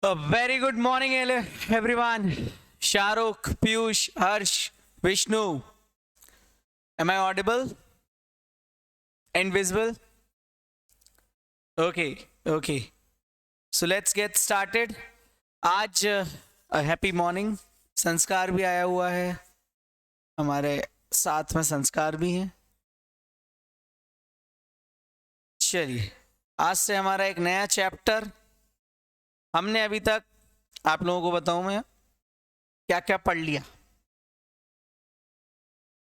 A very good morning, everyone. Shahrukh, Piyush, Harsh, Vishnu. Am I audible and visible? Okay. So let's get started. आज happy morning. संस्कार भी आया हुआ है, हमारे साथ में संस्कार भी हैं. चलिए, आज से हमारा एक नया चैप्टर. हमने अभी तक, आप लोगों को बताऊं मैं, क्या क्या पढ़ लिया.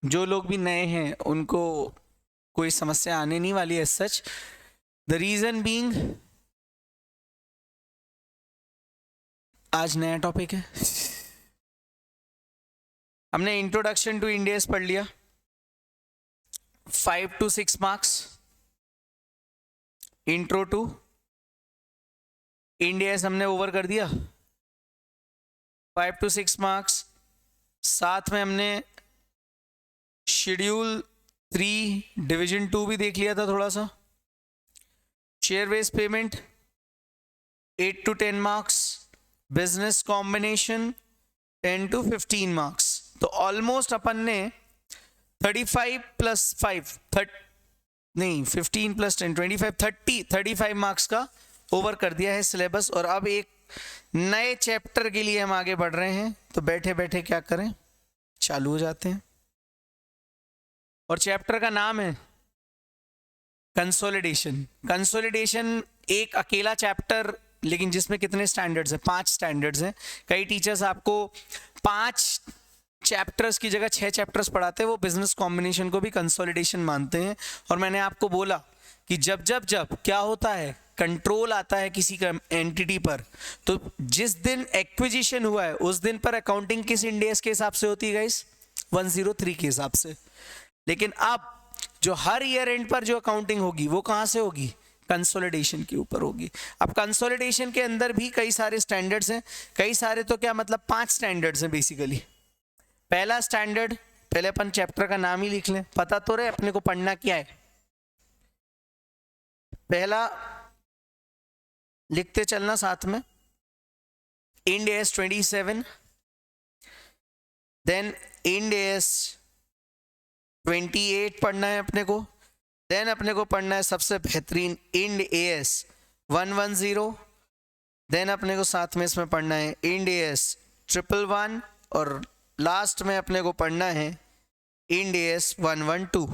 जो लोग भी नए हैं उनको कोई समस्या आने नहीं वाली है सच. द रीजन बीइंग, आज नया टॉपिक है. हमने इंट्रोडक्शन टू इंडियस पढ़ लिया, 5 to 6 मार्क्स. इंट्रो टू इंडियस हमने ओवर कर दिया, 5 to 6 मार्क्स. साथ में हमने शेड्यूल 3 डिवीजन 2 भी देख लिया था थोड़ा सा. Share based payment 8 to 10 marks. Business combination 10 to 15 marks. तो ऑलमोस्ट अपन ने 35 + 5 नहीं 15 + 10 25 35 मार्क्स का ओवर कर दिया है सिलेबस. और अब एक नए चैप्टर के लिए हम आगे बढ़ रहे हैं. तो बैठे बैठे क्या करें, चालू हो जाते हैं. और चैप्टर का नाम है कंसोलिडेशन. कंसोलिडेशन एक अकेला चैप्टर, लेकिन जिसमें कितने स्टैंडर्ड्स हैं? 5 स्टैंडर्ड्स हैं. कई टीचर्स आपको 5 चैप्टर्स की जगह 6 चैप्टर्स पढ़ाते हैं. वो बिजनेस कॉम्बिनेशन को भी कंसोलिडेशन मानते हैं. और मैंने आपको बोला कि जब क्या होता है, कंट्रोल आता है किसी का एंटिटी पर, तो जिस दिन एक्विजिशन हुआ है उस दिन पर अकाउंटिंग किस इंडेक्स के हिसाब से होती है गाइस? 103 के हिसाब से. लेकिन अब जो हर ईयर एंड पर जो अकाउंटिंग होगी वो कहां से होगी? कंसोलिडेशन के ऊपर होगी. अब कंसोलिडेशन के अंदर भी कई सारे स्टैंडर्ड्स हैं. कई सारे तो क्या मतलब 5 स्टैंडर्ड्स हैं बेसिकली. पहला स्टैंडर्ड, पहले अपन चैप्टर का नाम ही लिख लें, पता तो रहे अपने को पढ़ना क्या है. पहला लिखते चलना साथ में, Ind AS 27, then Ind AS 28 पढ़ना है अपने को. देन अपने को पढ़ना है सबसे बेहतरीन इंड एस 110. देन अपने को साथ में इसमें पढ़ना है इंड एस 111. और लास्ट में अपने को पढ़ना है इंड एस 112.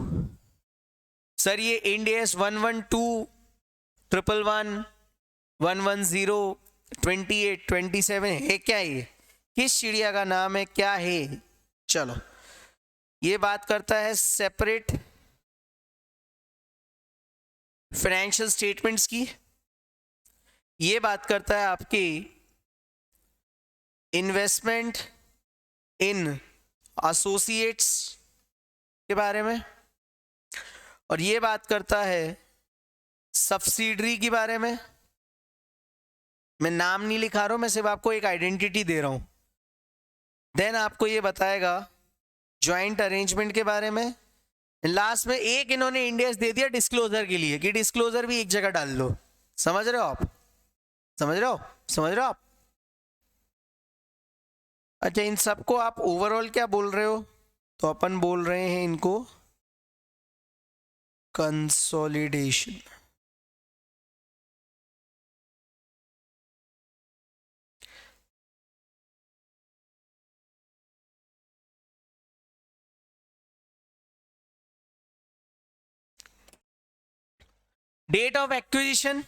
सर ये इंड एस 112, 111, 110, 28, 27 है क्या? ये किस चिड़िया का नाम है, क्या है? चलो, ये बात करता है सेपरेट फाइनेंशियल स्टेटमेंट्स की. ये बात करता है आपकी इन्वेस्टमेंट इन एसोसिएट्स के बारे में. और ये बात करता है सब्सिडरी के बारे में. मैं नाम नहीं लिखा रहा हूं, मैं सिर्फ आपको एक आइडेंटिटी दे रहा हूं. देन आपको ये बताएगा जॉइंट अरेंजमेंट के बारे में. लास्ट में एक इन्होंने इंडेक्स दे दिया डिस्क्लोजर के लिए कि डिस्क्लोजर भी एक जगह डाल लो. समझ रहे हो आप? समझ रहे हो आप? अच्छा, इन सबको आप ओवरऑल क्या बोल रहे हो? तो अपन बोल रहे हैं इनको कंसोलिडेशन. डेट ऑफ एक्विजिशन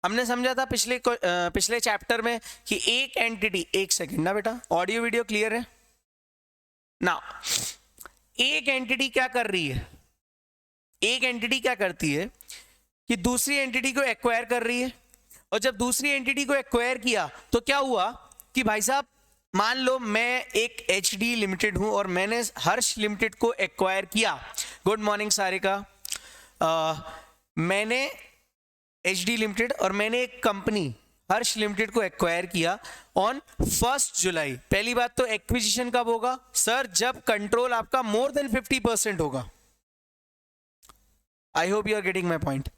हमने समझा था पिछले चैप्टर में कि एक एंटिटी, एक सेकंड ना बेटा, ऑडियो वीडियो क्लियर है ना? एक एंटिटी क्या कर रही है? एक एंटिटी क्या करती है कि दूसरी एंटिटी को एक्वायर कर रही है. और जब दूसरी एंटिटी को एक्वायर किया तो क्या हुआ कि भाई साहब, मान लो मैं एक HD लिमिटेड हूं और मैंने हर्ष लिमिटेड को एक्वायर किया. Good morning Sarika. मैंने HD लिमिटेड और मैंने एक कंपनी हर्ष लिमिटेड को एक्वायर किया ऑन 1 जुलाई. पहली बात तो एक्विजिशन कब होगा सर? जब कंट्रोल आपका मोर देन 50% होगा. I hope you are getting my point.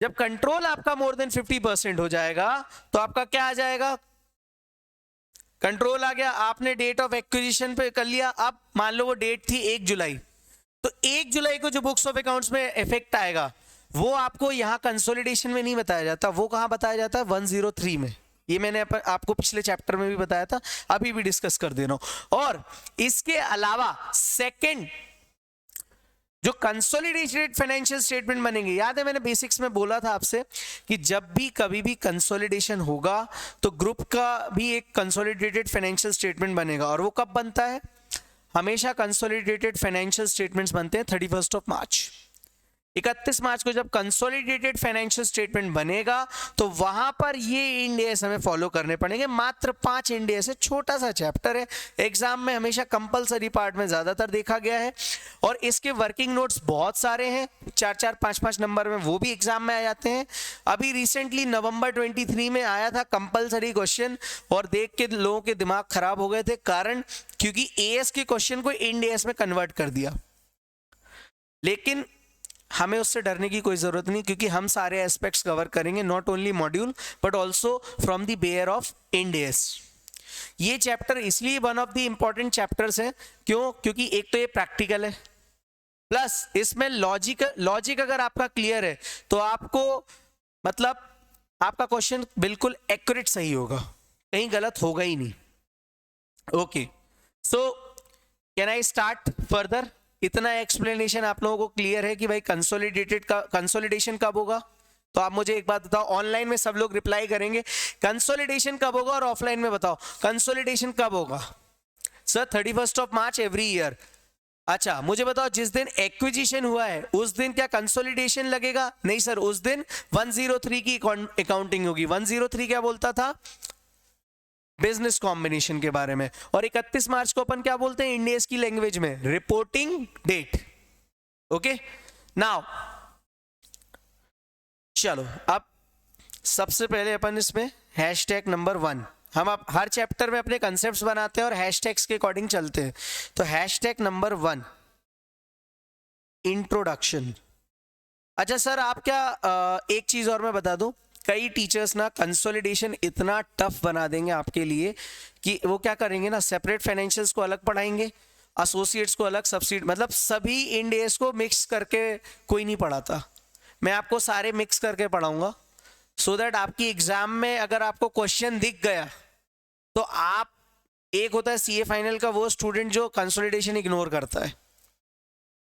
जब कंट्रोल आपका मोर देन 50% हो जाएगा तो आपका क्या आ जाएगा? कंट्रोल आ गया, आपने डेट ऑफ एक्विजिशन पे कर लिया। अब मान लो वो डेट थी 1 जुलाई, तो 1 जुलाई को जो बुक्स ऑफ अकाउंट्स में इफेक्ट आएगा वो आपको यहाँ कंसोलिडेशन में नहीं बताया जाता, वो कहाँ बताया जाता है 103 में। ये मैंने आपको पिछले चैप्टर में भी बताया था, अभी भी डिस्कस कर दे रहा हूं। और इसके अलावा सेकंड जो कंसोलिडेटेड फाइनेंशियल स्टेटमेंट बनेंगे, याद है मैंने बेसिक्स में बोला था आपसे कि जब भी कभी भी कंसोलिडेशन होगा तो ग्रुप का भी एक कंसोलिडेटेड फाइनेंशियल स्टेटमेंट बनेगा। और वो कब बनता है? हमेशा कंसोलिडेटेड फाइनेंशियल स्टेटमेंट्स बनते हैं 31 मार्च। 31 मार्च को जब कंसोलिडेटेड फाइनेंशियल स्टेटमेंट बनेगा तो वहां पर ये इंड एस हमें फॉलो करने पड़ेंगे। मात्र 5 इंड एस है, छोटा सा चैप्टर है, एग्जाम में हमेशा कंपलसरी पार्ट में ज्यादातर देखा गया है। और इसके वर्किंग नोट्स बहुत सारे हैं, 4-4, 5-5 नंबर में, वो भी एग्जाम में आ जाते हैं। अभी रिसेंटली नवंबर 23 में आया था कंपलसरी क्वेश्चन, और देख के लोगों के दिमाग खराब हो गए थे, कारण क्योंकि एएस के क्वेश्चन को इंड एस में कन्वर्ट कर दिया। लेकिन हमें उससे डरने की कोई जरूरत नहीं, क्योंकि हम सारे एस्पेक्ट्स कवर करेंगे, not only module but also from the bare of Ind AS. ये चैप्टर इसलिए one of the important chapters है, क्यों? क्योंकि एक तो ये प्रैक्टिकल है, प्लस इसमें लॉजिक अगर आपका क्लियर है तो आपको मतलब आपका क्वेश्चन बिल्कुल एक्यूरेट सही होगा, कहीं गलत होगा ही नहीं। Okay, so can I start further? इतना एक्सप्लेनेशन आप लोगों को क्लियर है कि भाई कंसोलिडेशन कब होगा? तो आप मुझे एक बात बताओ, ऑनलाइन में सब लोग रिप्लाई करेंगे कंसोलिडेशन कब होगा, और ऑफलाइन में बताओ कंसोलिडेशन कब होगा। सर 31 मार्च एवरी ईयर। अच्छा मुझे बताओ, जिस दिन एक्विजिशन हुआ है उस दिन क्या कंसोलिडेशन लगेगा? नहीं सर, उस दिन 103 की अकाउंटिंग होगी। 103 क्या बोलता था? बिजनेस कॉम्बिनेशन के बारे में। और 31 मार्च को अपन क्या बोलते हैं इंड एस की लैंग्वेज में? Reporting date. ओके, नाउ चलो अब सबसे पहले अपन इसमें हैशटैग नंबर 1, हम अब हर चैप्टर में अपने कंसेप्ट्स बनाते हैं और हैशटैग्स के अकॉर्डिंग चलते हैं। तो हैशटैग नंबर 1 इंट्रोडक्शन। अच्छा सर आप क्या एक चीज और मैं बता दूं, कई टीचर्स ना कंसोलिडेशन इतना टफ बना देंगे आपके लिए कि वो क्या करेंगे ना, सेपरेट फाइनेंशियल्स को अलग पढ़ाएंगे, एसोसिएट्स को अलग, सब्सिडी मतलब सभी इंड एस को मिक्स करके कोई नहीं पढ़ाता। मैं आपको सारे मिक्स करके पढ़ाऊंगा, सो दैट आपकी एग्जाम में अगर आपको क्वेश्चन दिख गया तो आप, एक होता है सीए फाइनल का वो स्टूडेंट जो कंसोलिडेशन इग्नोर करता है,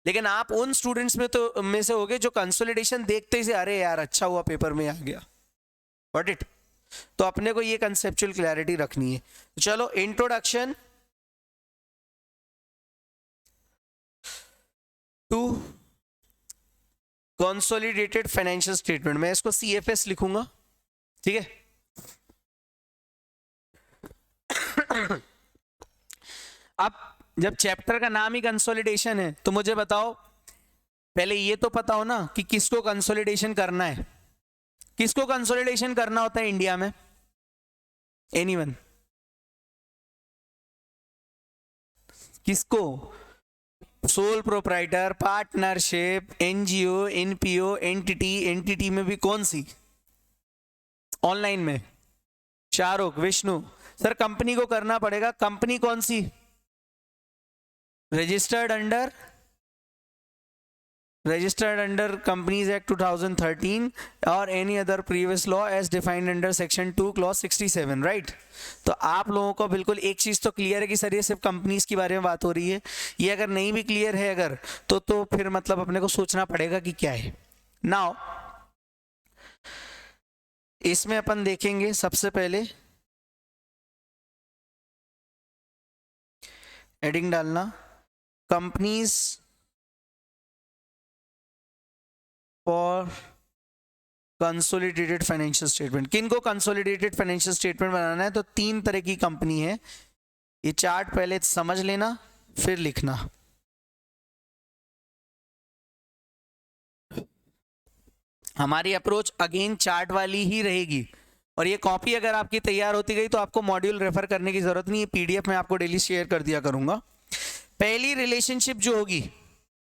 लेकिन आप उन स्टूडेंट्स में से होगे जो कंसोलिडेशन देखते ही से अरे यार अच्छा हुआ पेपर में आ गया। Got it? तो अपने को ये कंसेप्चुअल क्लैरिटी रखनी है। तो चलो introduction to consolidated financial statement, मैं इसको सीएफएस लिखूंगा, ठीक है। अब जब चैप्टर का नाम ही कंसोलिडेशन है तो मुझे बताओ पहले ये तो पता हो ना कि किसको कंसोलिडेशन करना है। किसको कंसोलिडेशन करना होता है इंडिया में? एनीवन? किसको? Sole proprietor, partnership, NGO, NPO, entity. Entity में भी कौन सी? ऑनलाइन में शाहरुख, विष्णु। सर कंपनी को करना पड़ेगा, कंपनी कौन सी? रजिस्टर्ड अंडर कंपनीज एक्ट 2013 और any other previous law as defined under section 2 clause 67, right. तो आप लोगों को बिल्कुल एक चीज तो क्लियर है कि सर ये सिर्फ कंपनीज की बारे में बात हो रही है। ये अगर नहीं भी क्लियर है अगर तो फिर मतलब अपने को सोचना पड़ेगा कि क्या है। नाउ इसमें अपन देखेंगे सबसे पहले हेडिंग डालना companies for consolidated financial statement. किनको कंसोलिडेटेड फाइनेंशियल स्टेटमेंट बनाना है? तो 3 तरह की कंपनी है। ये चार्ट पहले समझ लेना फिर लिखना। हमारी अप्रोच अगेन चार्ट वाली ही रहेगी, और ये कॉपी अगर आपकी तैयार होती गई तो आपको मॉड्यूल रेफर करने की जरूरत नहीं है, पीडीएफ में आपको डेली शेयर कर दिया करूंगा। पहली रिलेशनशिप जो होगी,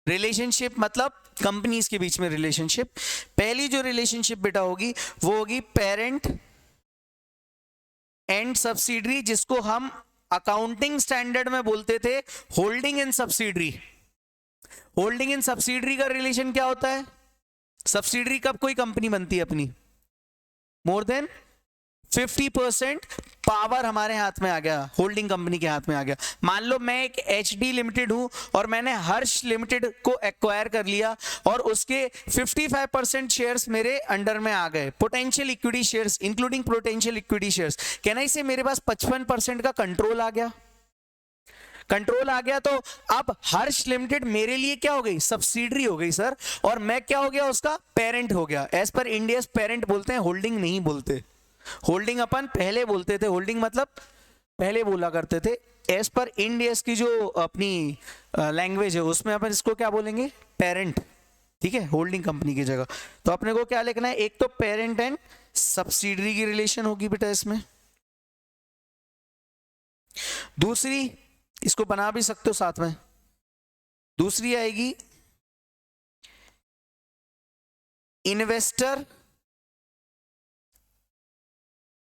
रिलेशनशिप मतलब कंपनीज के बीच में रिलेशनशिप, पहली जो रिलेशनशिप बेटा होगी वो होगी पेरेंट एंड सब्सिडरी, जिसको हम अकाउंटिंग स्टैंडर्ड में बोलते थे holding in subsidiary. Holding in subsidiary का रिलेशन क्या होता है? सब्सिडरी कब कोई कंपनी बनती है अपनी? मोर देन 50% पावर हमारे हाथ में आ गया, होल्डिंग कंपनी के हाथ में आ गया। मान लो मैं एक HD लिमिटेड हूं और मैंने हर्ष लिमिटेड को एक्वायर कर लिया और उसके 55% शेयर्स मेरे अंडर में आ गए, potential equity shares including potential equity shares. कहना इसे मेरे पास 55% का कंट्रोल आ गया। कंट्रोल आ गया तो अब हर्ष लिमिटेड मेरे लिए क्या हो गई? सब्सिडरी हो गई सर, और मैं क्या हो गया? उसका पेरेंट हो गया। एज पर इंडिया पेरेंट बोलते हैं, होल्डिंग नहीं बोलते। होल्डिंग अपन पहले बोलते थे, होल्डिंग मतलब पहले बोला करते थे। एज पर इंडियस की जो अपनी लैंग्वेज है उसमें अपन इसको क्या बोलेंगे? पेरेंट। ठीक है, होल्डिंग कंपनी की जगह। तो अपने को क्या लिखना है? एक तो पेरेंट एंड सब्सिडरी की रिलेशन होगी बेटा इसमें। दूसरी, इसको बना भी सकते हो साथ में, दूसरी आएगी इन्वेस्टर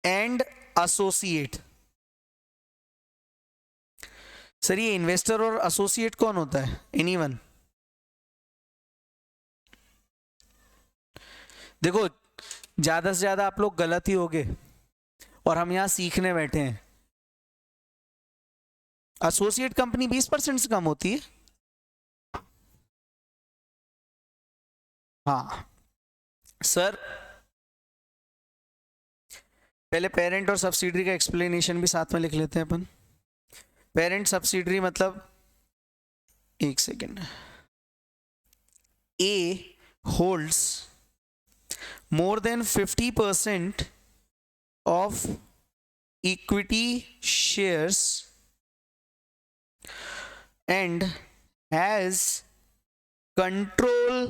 एंड एसोसिएट। सर ये इन्वेस्टर और एसोसिएट कौन होता है? एनीवन? देखो ज्यादा से ज्यादा आप लोग गलत ही होगे और हम यहां सीखने बैठे हैं। एसोसिएट कंपनी 20% से कम होती है। हाँ सर, पहले पेरेंट और सब्सिडरी का एक्सप्लेनेशन भी साथ में लिख लेते हैं अपन। पेरेंट सब्सिडरी मतलब, एक second, A holds more than 50% of equity shares and has control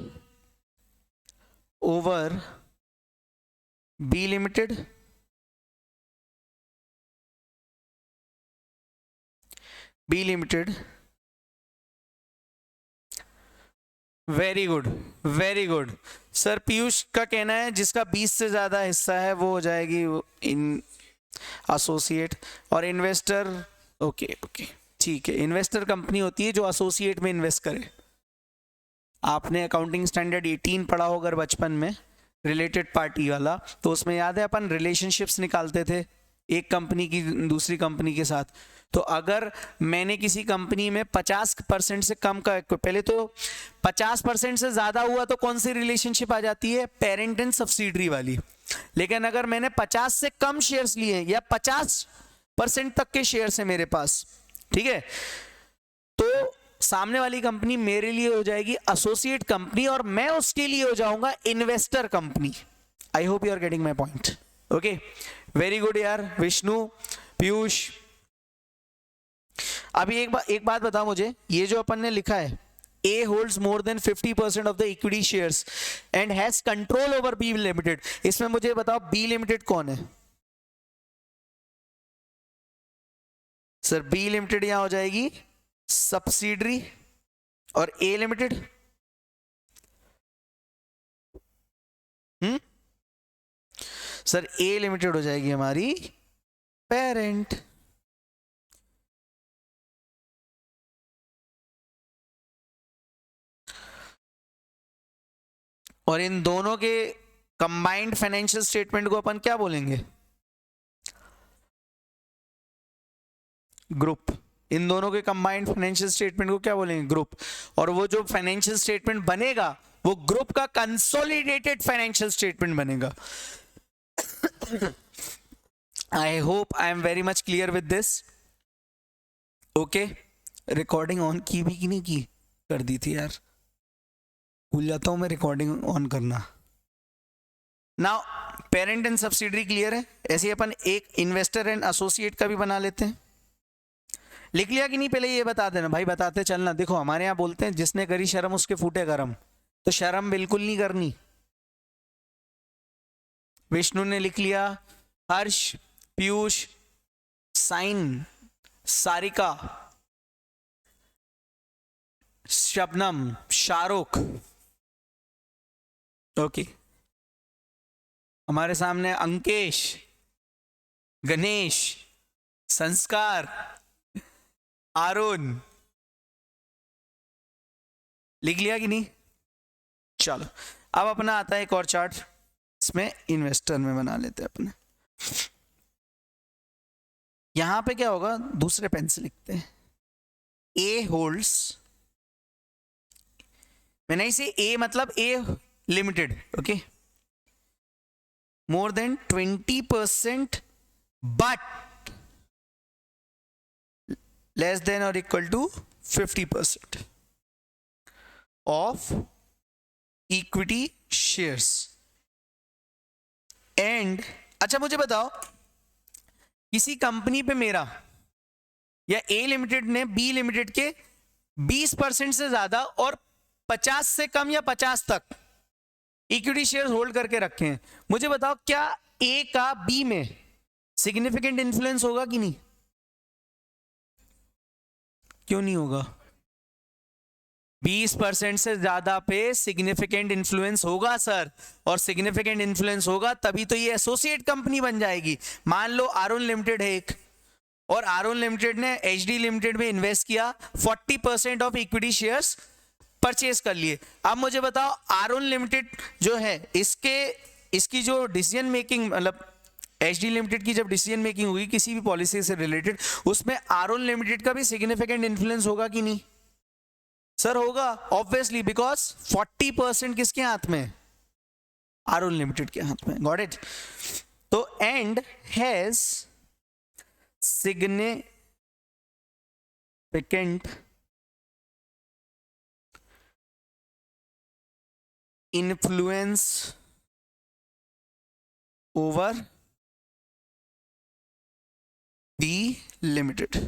over B Limited, very good, very good sir. Piyush का कहना है जिसका 20 से ज्यादा हिस्सा है वो हो जाएगी इन एसोसिएट। और इन्वेस्टर, ओके ओके ठीक है, इन्वेस्टर कंपनी होती है जो एसोसिएट में इन्वेस्ट करे। आपने अकाउंटिंग स्टैंडर्ड 18 पढ़ा हो अगर बचपन में, रिलेटेड पार्टी वाला, तो उसमें याद है अपन रिलेशनशिप्स निकालते थे एक कंपनी की दूसरी कंपनी के साथ। तो अगर मैंने किसी कंपनी में 50% से कम का, पहले तो 50% से ज्यादा हुआ तो कौन सी रिलेशनशिप आ जाती है? पेरेंट एंड सब्सिडरी वाली। लेकिन अगर मैंने 50 से कम शेयर्स लिए या 50% तक के शेयर्स है मेरे पास, ठीक है, तो सामने वाली कंपनी मेरे लिए हो जाएगी एसोसिएट कंपनी और मैं उसके लिए हो जाऊंगा investor company. I hope you are getting my point. Okay, very good यार विष्णु, पीयूष। अभी एक बात बताओ मुझे, ये जो अपन ने लिखा है A holds more than 50% of the equity shares and has control over B Limited, इसमें मुझे बताओ B Limited कौन है? सर B Limited यहां हो जाएगी सब्सिडरी और A Limited sir A Limited हो जाएगी हमारी पेरेंट। और इन दोनों के कंबाइंड फाइनेंशियल स्टेटमेंट को अपन क्या बोलेंगे? ग्रुप। इन दोनों के कंबाइंड फाइनेंशियल स्टेटमेंट को क्या बोलेंगे? ग्रुप। और वो जो फाइनेंशियल स्टेटमेंट बनेगा वो ग्रुप का कंसोलिडेटेड फाइनेंशियल स्टेटमेंट बनेगा। I hope I am very much clear with this. Okay, recording on की भी की नहीं की? कर दी थी यार, भूल जाता हूं मैं रिकॉर्डिंग ऑन करना। Now parent and subsidiary clear है। ऐसे ही अपन एक इन्वेस्टर एंड एसोसिएट का भी बना लेते हैं। लिख लिया कि नहीं? पहले ये बता देना भाई, बताते चलना। देखो हमारे यहाँ बोलते हैं जिसने करी शर्म उसके फूटे गरम, तो शर्म बिल्कुल नहीं करनी। विष्णु ने लिख लिया, हर्ष, पीयूष, साइन, सारिका, शबनम, शाहरुख। ओके, हमारे सामने अंकेश, गणेश, संस्कार, आरुण, लिख लिया कि नहीं? चलो अब अपना आता है एक और चार्ट, इसमें इन्वेस्टर में बना लेते हैं अपने। यहां पे क्या होगा, दूसरे पेन से लिखते हैं। ए होल्ड्स, मैंने इसे ए मतलब ए limited, okay, more than 20% but less than or equal to 50% of equity shares and अच्छा मुझे बताओ, किसी कंपनी पे मेरा या ए लिमिटेड ने बी लिमिटेड के 20% से ज्यादा और 50 से कम या 50 तक इक्विटी शेयर होल्ड करके रखे हैं, मुझे बताओ क्या ए का बी में सिग्निफिकेंट इन्फ्लुएंस होगा कि नहीं? क्यों नहीं होगा? 20% से ज्यादा पे सिग्निफिकेंट इन्फ्लुएंस होगा सर, और सिग्निफिकेंट इन्फ्लुएंस होगा तभी तो ये एसोसिएट कंपनी बन जाएगी। मान लो आरुण लिमिटेड है एक, और आरुण लिमिटेड ने एचडी लिमिटेड में इन्वेस्ट किया, 40% ऑफ इक्विटी शेयर्स परचेज कर लिए। अब मुझे बताओ आरुण लिमिटेड जो है इसकी जो डिसीजन मेकिंग, मतलब एचडी लिमिटेड की जब डिसीजन मेकिंग होगी किसी भी पॉलिसी से रिलेटेड, उसमें आरुण लिमिटेड का भी सिग्निफिकेंट इन्फ्लुएंस होगा कि नहीं? सर होगा, ऑब्वियसली, बिकॉज 40% किसके हाथ में? आरुण लिमिटेड के हाथ में। Got it? तो and has significant influence over B limited।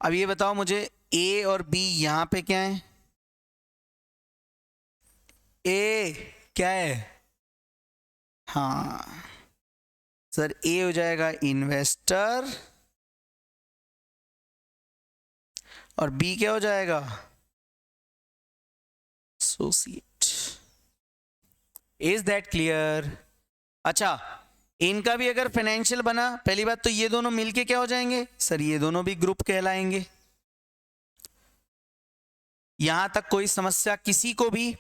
अब ये बताओ मुझे, ए और बी यहां पे क्या है? ए क्या है? हाँ सर, ए हो जाएगा इन्वेस्टर और बी क्या हो जाएगा? एसोसिएट। Is that clear? अच्छा, इनका भी अगर फाइनेंशियल बना, पहली बात तो ये दोनों मिलके क्या हो जाएंगे सर? ये दोनों भी ग्रुप कहलाएंगे। यहां तक कोई समस्या किसी को भी?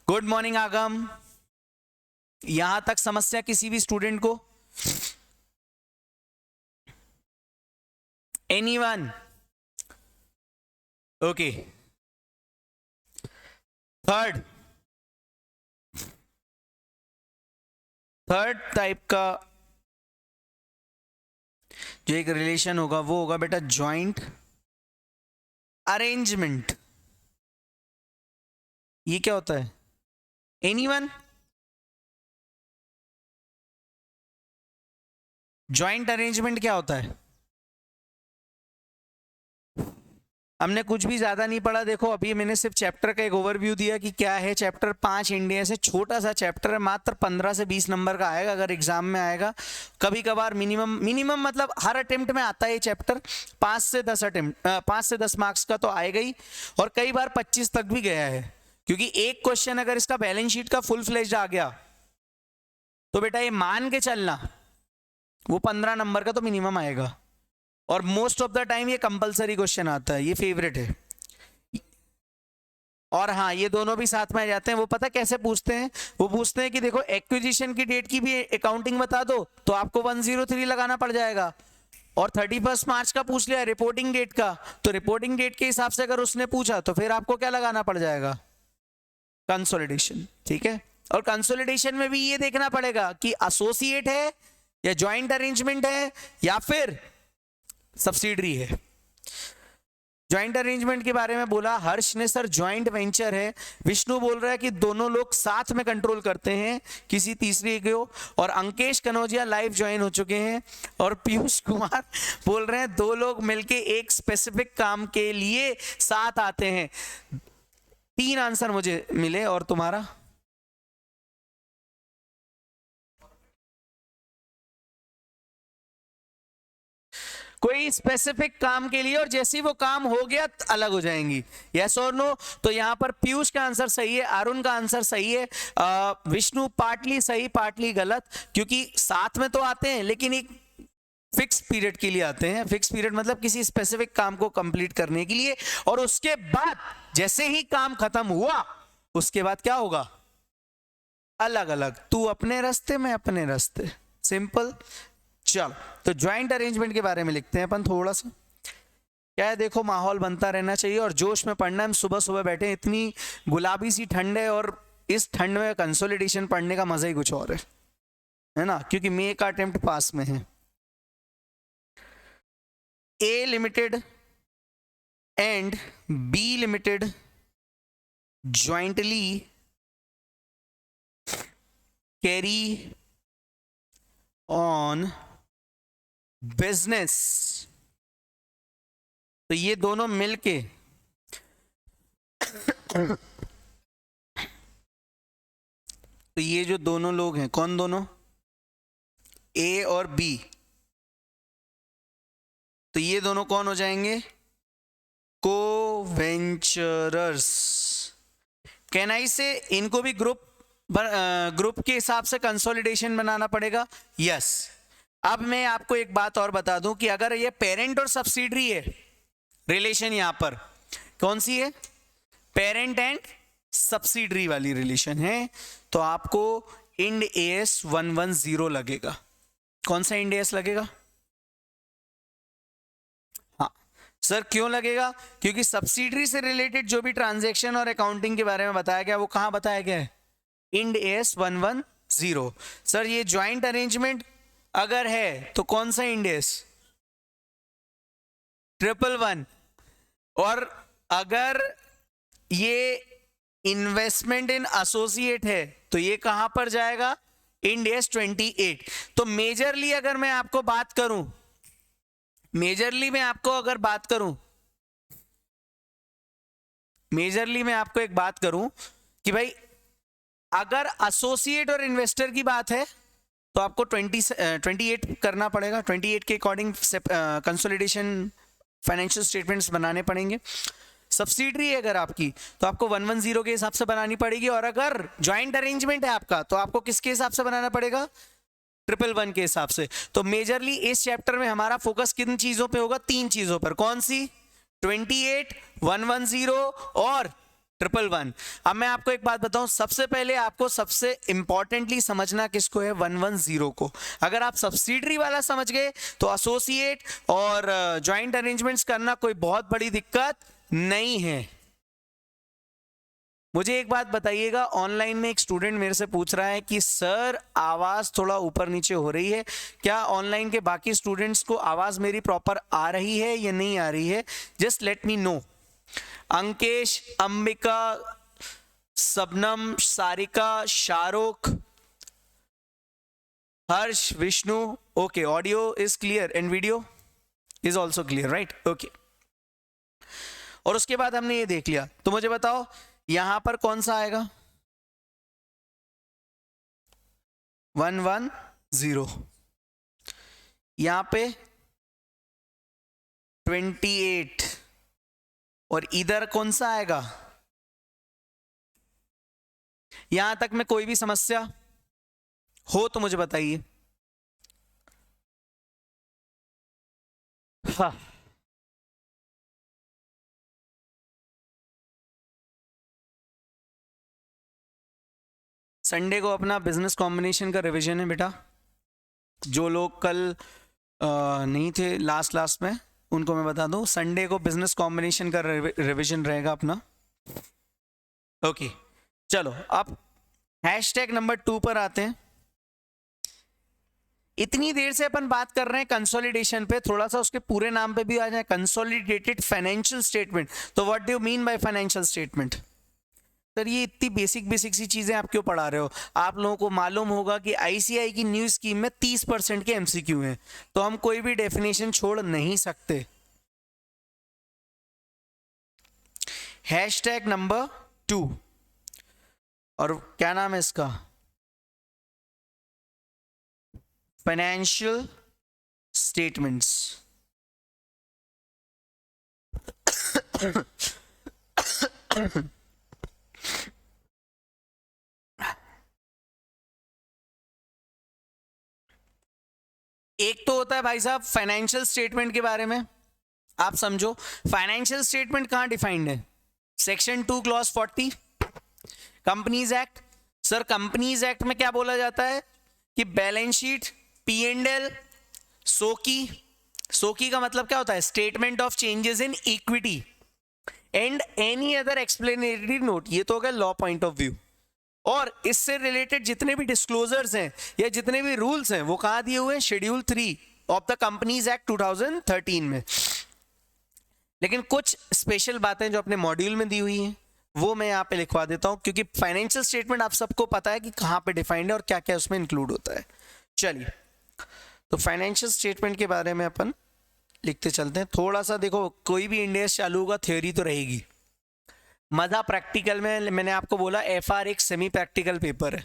गुड मॉर्निंग आगम, यहां तक समस्या किसी भी स्टूडेंट को? एनीवन? ओके। थर्ड टाइप का जो एक रिलेशन होगा वो होगा बेटा जॉइंट अरेंजमेंट। ये क्या होता है? एनीवन? जॉइंट अरेंजमेंट क्या होता है? हमने कुछ भी ज्यादा नहीं पढ़ा, देखो अभी मैंने सिर्फ चैप्टर का एक ओवरव्यू दिया कि क्या है चैप्टर 5 इंडिया से, छोटा सा चैप्टर है, मात्र 15 से 20 नंबर का आएगा अगर एग्जाम में आएगा। कभी कभार मिनिमम मतलब हर अटेम्प्ट में आता है ये चैप्टर, 5 से 10 मार्क्स का तो आएगा ही, और कई बार 25 तक भी गया है, क्योंकि एक क्वेश्चन अगर इसका बैलेंस शीट का फुल फ्लेज्ड आ गया तो बेटा ये मान के चलना वो 15 नंबर का तो मिनिमम आएगा, और मोस्ट ऑफ द टाइम ये कंपलसरी क्वेश्चन आता है, ये फेवरेट है। और हाँ, ये दोनों भी साथ में आ जाते हैं। वो पता कैसे पूछते हैं? वो पूछते हैं कि देखो एक्विजिशन की डेट की भी अकाउंटिंग बता दो, तो आपको 103 लगाना पड़ जाएगा, और 31 मार्च का पूछ लिया रिपोर्टिंग डेट का, तो रिपोर्टिंग डेट के हिसाब से अगर उसने पूछा तो फिर आपको क्या लगाना पड़ जाएगा? कंसोलिडेशन। ठीक है, और कंसोलिडेशन में भी ये देखना पड़ेगा कि एसोसिएट है या जॉइंट अरेंजमेंट है या फिर सब्सिडरी है। ज्वाइंट अरेंजमेंट के बारे में बोला हर्ष ने सर, ज्वाइंट वेंचर है। विष्णु बोल रहा है कि दोनों लोग साथ में कंट्रोल करते हैं किसी तीसरे को, और अंकेश कनौजिया लाइव ज्वाइन हो चुके हैं, और पीयूष कुमार बोल रहे हैं 2 लोग मिलके एक स्पेसिफिक काम के लिए साथ आते हैं। 3 आंसर मुझे मिले, और तुम्हारा? कोई स्पेसिफिक काम के लिए, और जैसे ही वो काम हो गया अलग हो जाएंगी। यस और नो? तो यहां पर पीयूष का आंसर सही है, अरुण का आंसर सही है, विष्णु पार्टली सही पार्टली गलत, क्योंकि साथ में तो आते हैं लेकिन एक फिक्स पीरियड के लिए आते हैं। फिक्स पीरियड मतलब किसी स्पेसिफिक काम को कंप्लीट करने के लिए, और उसके बाद जैसे ही काम खत्म हुआ उसके बाद क्या होगा? अलग अलग, तू अपने रास्ते मैं अपने रास्ते, सिंपल। चल, तो ज्वाइंट अरेंजमेंट के बारे में लिखते हैं अपन थोड़ा सा। क्या है, देखो माहौल बनता रहना चाहिए और जोश में पढ़ना। हम सुबह सुबह बैठे, इतनी गुलाबी सी ठंड है, और इस ठंड में कंसोलिडेशन पढ़ने का मजा ही कुछ और है ना, क्योंकि मे का अटेम्प्ट पास में है। A limited and B limited jointly carry on business। तो ये दोनों मिलके तो ये जो दोनों लोग हैं, कौन दोनों? ए और बी। तो ये दोनों कौन हो जाएंगे? को-वेंचरर्स। कैन आई से इनको भी ग्रुप के हिसाब से कंसोलिडेशन बनाना पड़ेगा? यस। अब मैं आपको एक बात और बता दूं कि अगर ये पेरेंट और सब्सिडरी है, रिलेशन यहां पर कौन सी है? पेरेंट एंड सब्सिडरी वाली रिलेशन है, तो आपको इंड एस 110 लगेगा। कौन सा इंड एस लगेगा? हाँ सर, क्यों लगेगा? क्योंकि सब्सिडरी से रिलेटेड जो भी ट्रांजैक्शन और अकाउंटिंग के बारे में बताया गया वो कहां बताया गया है? End S 110। सर ये ज्वाइंट अरेंजमेंट अगर है तो कौन सा इंड एस? 111। और अगर ये इन्वेस्टमेंट इन एसोसिएट है तो ये कहां पर जाएगा? End AS 28। तो मेजरली अगर मैं आपको बात करूं, मेजरली मैं आपको एक बात करूं कि भाई अगर एसोसिएट और इन्वेस्टर की बात है तो आपको 28 करना पड़ेगा। 28 के अकॉर्डिंग कंसोलिडेशन फाइनेंशियल स्टेटमेंट्स बनाने पड़ेंगे। सब्सिडरी है अगर आपकी तो आपको 110 के हिसाब से बनानी पड़ेगी, और अगर ज्वाइंट अरेंजमेंट है आपका तो आपको किसके हिसाब से बनाना पड़ेगा? 111 के हिसाब से। तो मेजरली इस चैप्टर में हमारा फोकस किन चीजों पे होगा? 3 चीजों पर। कौन सी? 28, 110 और 111। अब मैं आपको एक बात बताऊं, सबसे पहले आपको सबसे इंपॉर्टेंटली समझना किसको है? 110 को। अगर आप सब्सिडरी वाला समझ गए तो एसोसिएट और ज्वाइंट अरेंजमेंट्स करना कोई बहुत बड़ी दिक्कत नहीं है। मुझे एक बात बताइएगा, ऑनलाइन में एक स्टूडेंट मेरे से पूछ रहा है कि सर आवाज थोड़ा ऊपर नीचे हो रही है, क्या ऑनलाइन के बाकी स्टूडेंट्स को आवाज मेरी प्रॉपर आ रही है या नहीं आ रही है? Just let me know. Ankesh, Ambika, Shabnam, Sarika, Shahrukh, Harsh, Vishnu, okay, audio is clear and video is also clear, right? Okay. और उसके बाद हमने ये देख लिया, तो मुझे बताओ यहां पर कौन सा आएगा? 110। यहां पे 28, और इधर कौन सा आएगा? यहां तक में कोई भी समस्या हो तो मुझे बताइए। हाँ, संडे को अपना बिजनेस कॉम्बिनेशन का रिवीजन है बेटा। जो लोग कल नहीं थे लास्ट में, उनको मैं बता दूं, संडे को बिजनेस कॉम्बिनेशन का रिवीजन रहेगा अपना। ओके, चलो अब हैशटैग नंबर 2 पर आते हैं। इतनी देर से अपन बात कर रहे हैं कंसोलिडेशन पे, थोड़ा सा उसके पूरे नाम पे भी आ जाए, कंसोलिडेटेड फाइनेंशियल स्टेटमेंट। तो what do you mean by financial statement? Sir ये इतनी बेसिक सी चीजें आप क्यों पढ़ा रहे हो? आप लोगों को मालूम होगा कि आईसीआई की न्यू स्कीम में 30% के एमसीक्यू हैं, तो हम कोई भी डेफिनेशन छोड़ नहीं सकते। हैशटैग नंबर 2, और क्या नाम है इसका? Financial statements. एक तो होता है भाई साहब फाइनेंशियल स्टेटमेंट के बारे में, आप समझो फाइनेंशियल स्टेटमेंट कहां डिफाइंड है, section 2 clause 40 companies act. Sir companies act में क्या बोला जाता है कि बैलेंस शीट, P&L, सोकी का मतलब क्या होता है, statement of changes in equity and any other explanatory note, ये तो हो गया लॉ पॉइंट ऑफ व्यू। और इससे रिलेटेड जितने भी डिस्क्लोजर्स हैं या जितने भी रूल्स हैं वो कहां दिए हुए हैं, schedule 3 of the companies act 2013 में। लेकिन कुछ स्पेशल बातें जो अपने मॉड्यूल में दी हुई हैं वो मैं यहाँ पे लिखवा देता हूं, क्योंकि फाइनेंशियल स्टेटमेंट आप सबको पता है कि कहां पे डिफाइंड है और क्या क्या उसमें इंक्लूड होता है। चलिए तो फाइनेंशियल स्टेटमेंट के बारे में अपन लिखते चलते हैं। थोड़ा सा देखो, कोई भी इंडेक्स चालू होगा थ्योरी तो रहेगी, मजा प्रैक्टिकल में, मैंने आपको बोला FR एक सेमी प्रैक्टिकल पेपर है।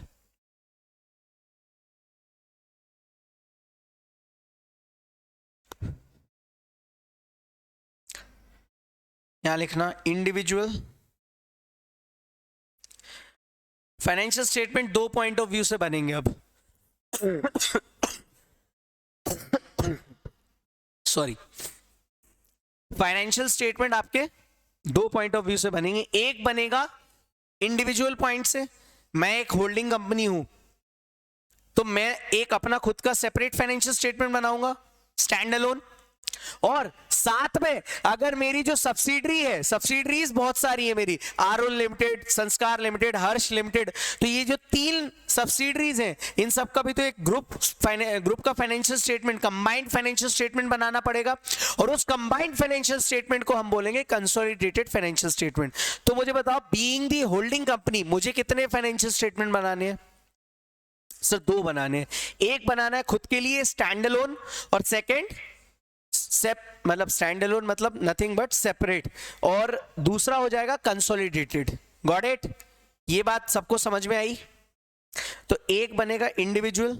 यहां लिखना individual financial statement 2 point of view से बनेंगे। अब सॉरी, फाइनेंशियल स्टेटमेंट आपके 2 पॉइंट ऑफ व्यू से बनेंगे। एक बनेगा इंडिविजुअल पॉइंट से, मैं एक होल्डिंग कंपनी हूं तो मैं एक अपना खुद का सेपरेट फाइनेंशियल स्टेटमेंट बनाऊंगा स्टैंड अलोन, और साथ में अगर मेरी जो सब्सिडरी है, सब्सिडरीज बहुत सारी है मेरी, आरओ लिमिटेड, संस्कार लिमिटेड, हर्ष लिमिटेड, तो ये जो 3 सब्सिडरीज हैं इन सब का भी तो एक ग्रुप का financial statement, combined financial statement बनाना पड़ेगा, और उस कंबाइंड फाइनेंशियल स्टेटमेंट को हम बोलेंगे कंसोलिडेटेड फाइनेंशियल स्टेटमेंट। तो मुझे बताओ, बीइंग दी होल्डिंग कंपनी मुझे कितने फाइनेंशियल स्टेटमेंट बनाने हैं? सर 2 बनाने हैं। एक बनाना है खुद के लिए स्टैंड अलोन, और सेकेंड मतलब स्टैंड अलोन मतलब नथिंग बट सेपरेट, और दूसरा हो जाएगा कंसोलिडेटेड। Got it? ये बात सबको समझ में आई? तो एक बनेगा individual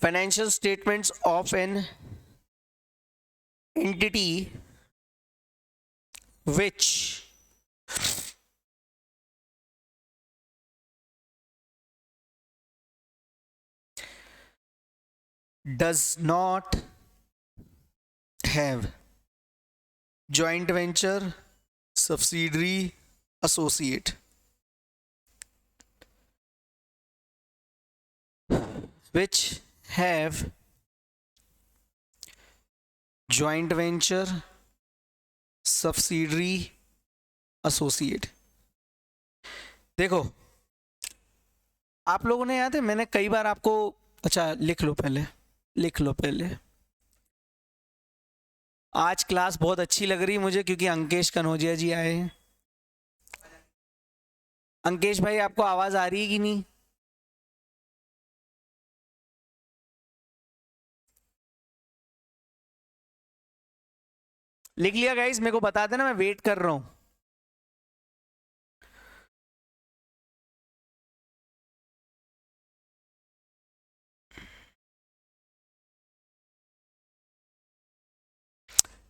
financial statements of an entity which does not have joint venture, subsidiary, associate, which have joint venture, subsidiary, associate। देखो आप लोगों ने याद है मैंने कई बार आपको, अच्छा लिख लो पहले। आज क्लास बहुत अच्छी लग रही मुझे क्योंकि अंकेश कनौजिया जी आए हैं। अंकेश भाई आपको आवाज आ रही है कि नहीं? लिख लिया गाइस? मेरे को बता देना, मैं वेट कर रहा हूं।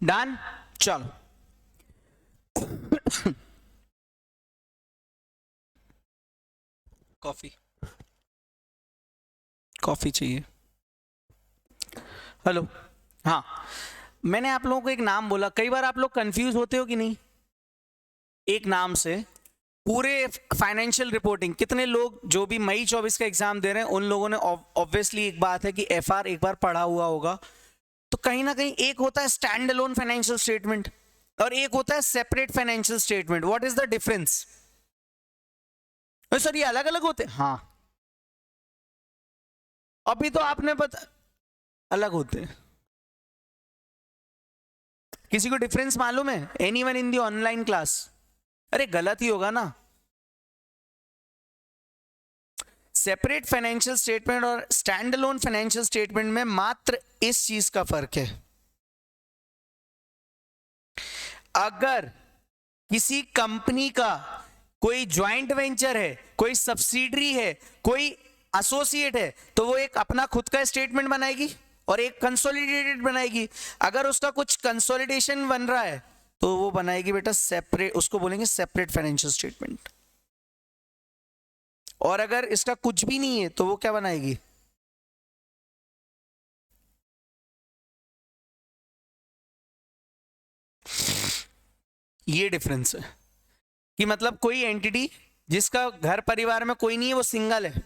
डन? चलो कॉफी चाहिए। हेलो, हाँ मैंने आप लोगों को एक नाम बोला, कई बार आप लोग कंफ्यूज होते हो कि नहीं? एक नाम से पूरे फाइनेंशियल रिपोर्टिंग, कितने लोग जो भी मई 24 का एग्जाम दे रहे हैं उन लोगों ने ऑब्वियसली एक बात है कि FR एक बार पढ़ा हुआ होगा, तो कहीं ना कहीं एक होता है स्टैंड अलोन फाइनेंशियल स्टेटमेंट और एक होता है separate financial statement. What is the difference? Sir ये अलग अलग होते हैं? हाँ अभी तो आपने बता, अलग होते हैं। किसी को डिफरेंस मालूम है? Anyone in the online class? अरे गलत ही होगा ना। सेपरेट फाइनेंशियल स्टेटमेंट और स्टैंड अलोन फाइनेंशियल स्टेटमेंट में मात्र इस चीज का फर्क है, अगर किसी कंपनी का कोई ज्वाइंट वेंचर है, कोई सब्सिडरी है, कोई एसोसिएट है, तो वो एक अपना खुद का स्टेटमेंट बनाएगी और एक कंसोलिडेटेड बनाएगी। अगर उसका कुछ कंसोलिडेशन बन रहा है तो वो बनाएगी बेटा सेपरेट, उसको बोलेंगे सेपरेट फाइनेंशियल स्टेटमेंट। और अगर इसका कुछ भी नहीं है तो वो क्या बनाएगी, ये डिफरेंस है कि मतलब कोई एंटिटी जिसका घर परिवार में कोई नहीं है, वो सिंगल है,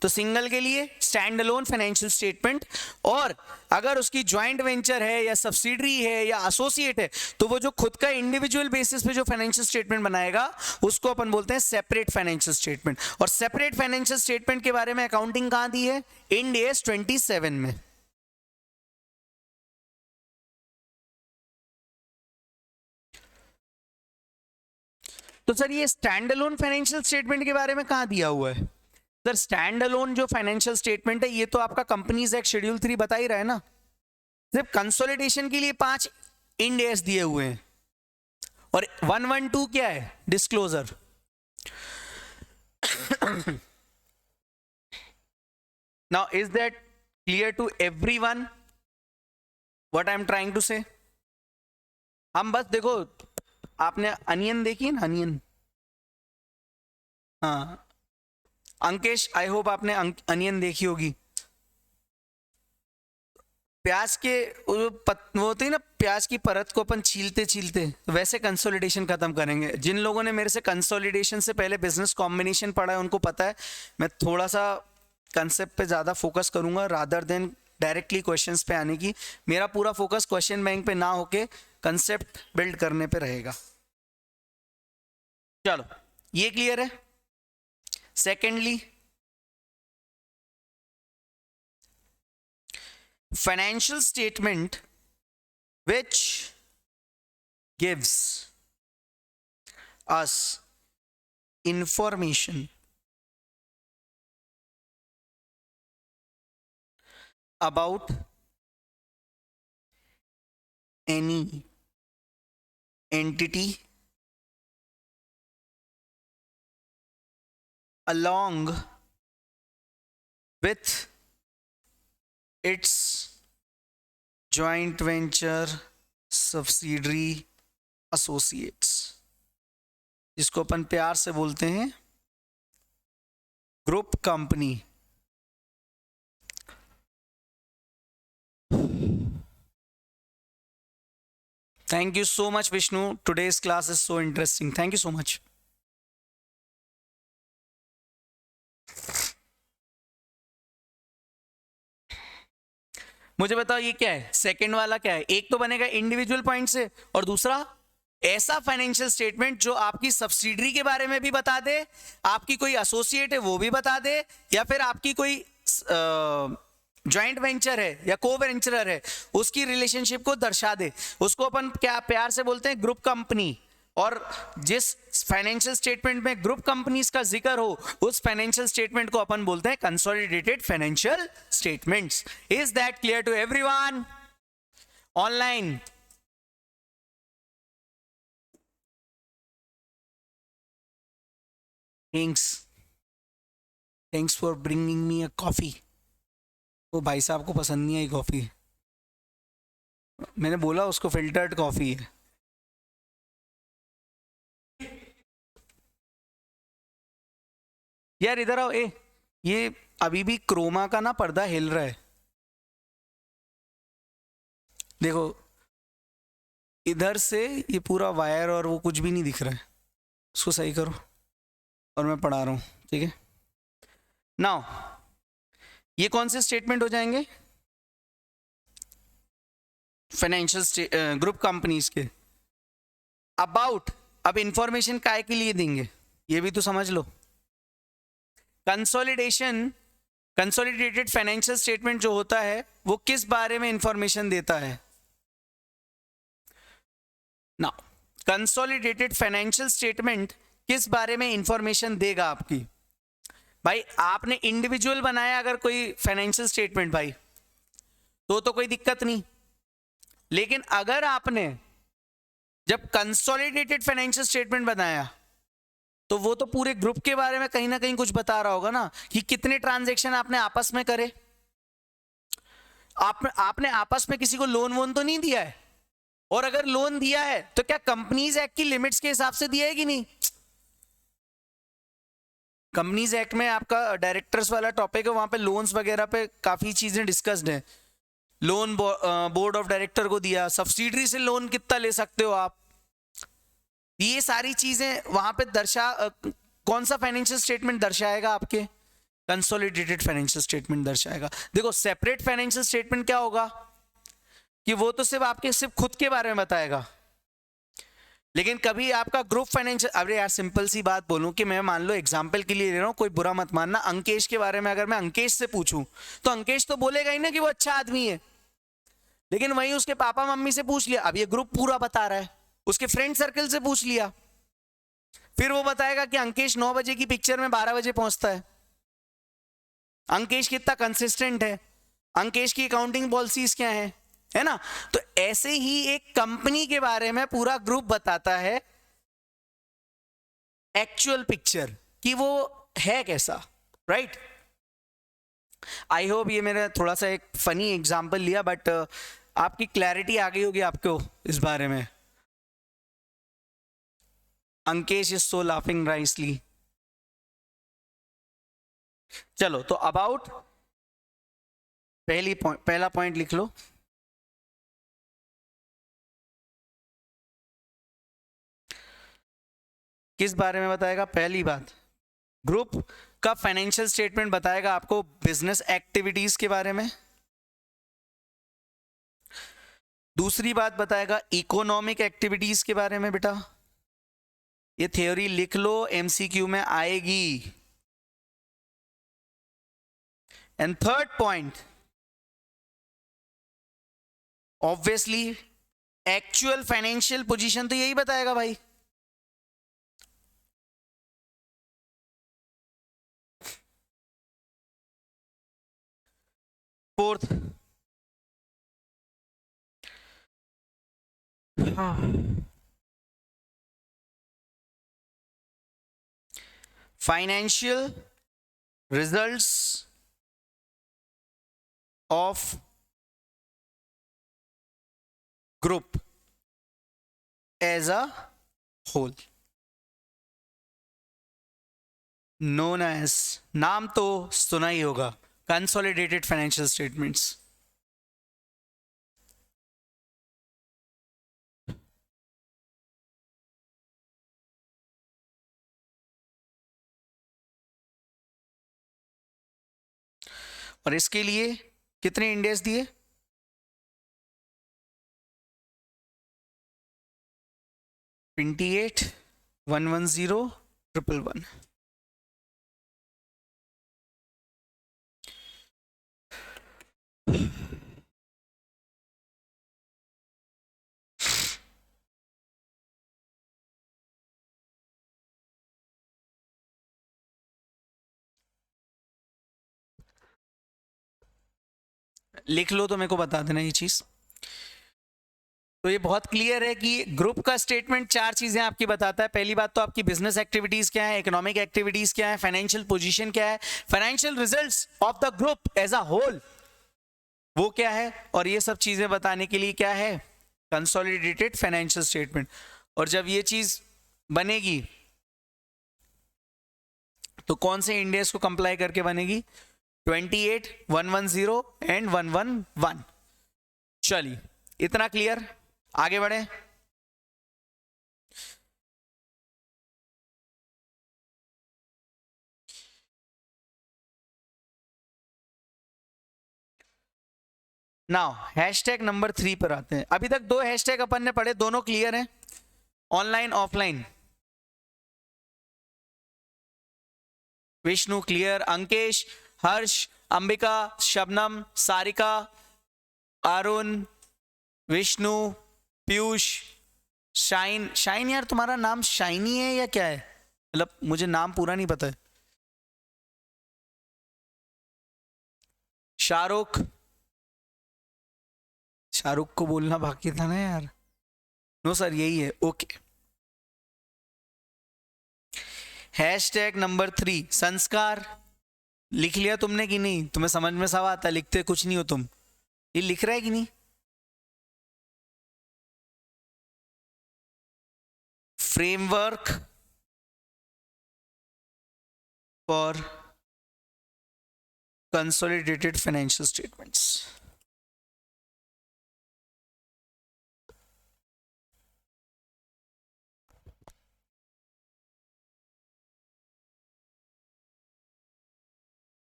तो सिंगल के लिए स्टैंड अलोन फाइनेंशियल स्टेटमेंट। और अगर उसकी ज्वाइंट वेंचर है या सब्सिडरी है या एसोसिएट है तो वो जो खुद का इंडिविजुअल बेसिस पे जो फाइनेंशियल स्टेटमेंट बनाएगा उसको अपन बोलते हैं सेपरेट फाइनेंशियल स्टेटमेंट। और सेपरेट फाइनेंशियल स्टेटमेंट के बारे में अकाउंटिंग कहां दी है, इंड AS 27 में। तो सर ये स्टैंड अलोन फाइनेंशियल स्टेटमेंट के बारे में कहां दिया हुआ है? सर स्टैंड अलोन जो फाइनेंशियल स्टेटमेंट है ये तो आपका कंपनीज एक्ट शेड्यूल 3 बता ही रहा है ना। सिर्फ कंसोलिडेशन के लिए 5 इंड AS दिए हुए हैं और 112 क्या है, disclosure. Now is that clear to everyone what I am trying to say? हम बस देखो, आपने अनियन देखी है ना, अनियन, हाँ अंकेश आई होप आपने अनियन देखी होगी। प्याज के वो होती है ना, प्याज की परत को अपन छीलते छीलते वैसे कंसोलिडेशन खत्म करेंगे। जिन लोगों ने मेरे से कंसोलिडेशन से पहले बिजनेस कॉम्बिनेशन पढ़ा है उनको पता है मैं थोड़ा सा कंसेप्ट पे ज़्यादा फोकस करूंगा रादर देन डायरेक्टली क्वेश्चंस पे आने की। मेरा पूरा फोकस क्वेश्चन बैंक पे ना होके कंसेप्ट बिल्ड करने पे रहेगा। चलो ये क्लियर है। Secondly, financial statement which gives us information about any entity along with its joint venture subsidiary associates, जिसको अपन प्यार से बोलते हैं group company. Thank you so much Vishnu, today's class is so interesting, thank you so much. मुझे बताओ ये क्या है, सेकंड वाला क्या है? एक तो बनेगा इंडिविजुअल पॉइंट से और दूसरा ऐसा फाइनेंशियल स्टेटमेंट जो आपकी सब्सिडरी के बारे में भी बता दे, आपकी कोई एसोसिएट है वो भी बता दे, या फिर आपकी कोई जॉइंट वेंचर है या को वेंचरर है उसकी रिलेशनशिप को दर्शा दे। उसको अपन क्या प्यार से बोलते हैं, ग्रुप कंपनी। और जिस फाइनेंशियल स्टेटमेंट में ग्रुप कंपनीज का जिक्र हो उस फाइनेंशियल स्टेटमेंट को अपन बोलते हैं consolidated financial statements. Is that clear to everyone online? Thanks for bringing me a coffee. वो भाई साहब को पसंद नहीं आई कॉफी, मैंने बोला उसको फिल्टर्ड कॉफी है। यार इधर आओ, ये अभी भी क्रोमा का ना पर्दा हिल रहा है, देखो इधर से ये पूरा वायर और वो कुछ भी नहीं दिख रहा है, उसको सही करो और मैं पढ़ा रहा हूँ, ठीक है। नाउ ये कौन से स्टेटमेंट हो जाएंगे? फाइनेंशियल ग्रुप कंपनीज के अबाउट। अब इंफॉर्मेशन काय के लिए देंगे ये भी तो समझ लो। कंसोलिडेटेड फाइनेंशियल स्टेटमेंट जो होता है वो किस बारे में इंफॉर्मेशन देता है? नाउ कंसोलिडेटेड फाइनेंशियल स्टेटमेंट किस बारे में इंफॉर्मेशन देगा आपकी? भाई आपने इंडिविजुअल बनाया अगर कोई फाइनेंशियल स्टेटमेंट भाई तो कोई दिक्कत नहीं, लेकिन अगर आपने जब कंसोलिडेटेड फाइनेंशियल स्टेटमेंट बनाया तो वो तो पूरे ग्रुप के बारे में कहीं ना कहीं कुछ बता रहा होगा ना, कि कितने ट्रांजैक्शन आपने आपस में करे। आपने आपस में किसी को लोन वोन तो नहीं दिया है, और अगर लोन दिया है तो क्या कंपनीज एक्ट की लिमिट्स के हिसाब से दिया है कि नहीं? कंपनीज एक्ट में आपका डायरेक्टर्स वाला टॉपिक है, वहां पे लोन्स वगैरह पे काफी चीजें डिस्कस्ड हैं। लोन बोर्ड ऑफ डायरेक्टर को दिया, सब्सिडरी से लोन कितना ले सकते हो आप, ये सारी चीजें वहां पे कौन सा फाइनेंशियल स्टेटमेंट दर्शाएगा? आपके कंसोलिडेटेड फाइनेंशियल स्टेटमेंट दर्शाएगा। देखो सेपरेट फाइनेंशियल स्टेटमेंट क्या होगा कि वो तो सिर्फ खुद के बारे में बताएगा, लेकिन कभी आपका ग्रुप फाइनेंशियल, अरे यार सिंपल सी बात बोलूं कि मैं मान लो एग्जांपल के लिए ले रहा हूं, कोई बुरा मत मानना, अंकेश के बारे में अगर मैं अंकेश से पूछूं तो अंकेश तो बोलेगा ही ना कि वो अच्छा आदमी है, लेकिन वहीं उसके पापा मम्मी से पूछ लिया, अब ये ग्रुप पूरा बता रहा है, उसके फ्रेंड सर्कल से पूछ लिया, फिर वो बताएगा कि अंकेश 9 बजे की पिक्चर में 12 बजे पहुंचता है, अंकेश कितना कंसिस्टेंट है, अंकेश की अकाउंटिंग पॉलिसीज क्या है ना? तो ऐसे ही एक कंपनी के बारे में पूरा ग्रुप बताता है एक्चुअल पिक्चर कि वो है कैसा, राइट? आई होप ये मेरा थोड़ा सा एक फनी एग्जांपल लिया, बट आपकी क्लैरिटी आ गई होगी आपको इस बारे में। Ankesh is so laughing nicely. चलो तो अबाउट पहला पॉइंट लिख लो। किस बारे में बताएगा? पहली बात, ग्रुप का फाइनेंशियल स्टेटमेंट बताएगा आपको बिजनेस एक्टिविटीज के बारे में। दूसरी बात बताएगा इकोनॉमिक एक्टिविटीज के बारे में। बेटा ये थ्योरी लिख लो, एमसीक्यू में आएगी। And third point, obviously actual financial position तो यही बताएगा भाई। Fourth, financial results of group as a whole, known as, नाम तो सुना ही होगा, कंसोलिडेटेड फाइनेंशियल स्टेटमेंट्स। और इसके लिए कितने इंडेक्स दिए? 28, 110, 111। लिख लो तो मेरे को बता देना ये चीज। तो ये बहुत क्लियर है कि ग्रुप का स्टेटमेंट 4 चीजें आपकी बताता है। पहली बात तो आपकी बिजनेस एक्टिविटीज क्या है, इकोनॉमिक एक्टिविटीज क्या है, फाइनेंशियल पोजीशन क्या है, financial results of the group as a whole वो क्या है, और ये सब चीजें बताने के लिए क्या है? Consolidated financial statement. और जब ये चीज बनेगी तो कौन से इंडेक्स को कंप्लाई करके बनेगी? 28, 110 एंड 111। चलिए इतना क्लियर, आगे बढ़े। नाउ हैशटैग नंबर 3 पर आते हैं। अभी तक 2 हैशटैग अपन ने पढ़े, दोनों क्लियर हैं, online offline. Vishnu clear, Ankesh, Harsh, Ambika, Shabnam, Sarika, Arun, Vishnu, Piyush, Shine. Shine यार तुम्हारा नाम शाइनी है या क्या है? मतलब मुझे नाम पूरा नहीं पता है। शाहरुख, शाहरुख को बोलना बाकी था ना यार। नो सर यही है, ओके। हैशटैग नंबर 3 संस्कार। लिख लिया तुमने कि नहीं? तुम्हें समझ में सब आता, लिखते कुछ नहीं हो तुम। ये लिख रहा है कि नहीं? Framework for consolidated financial statements.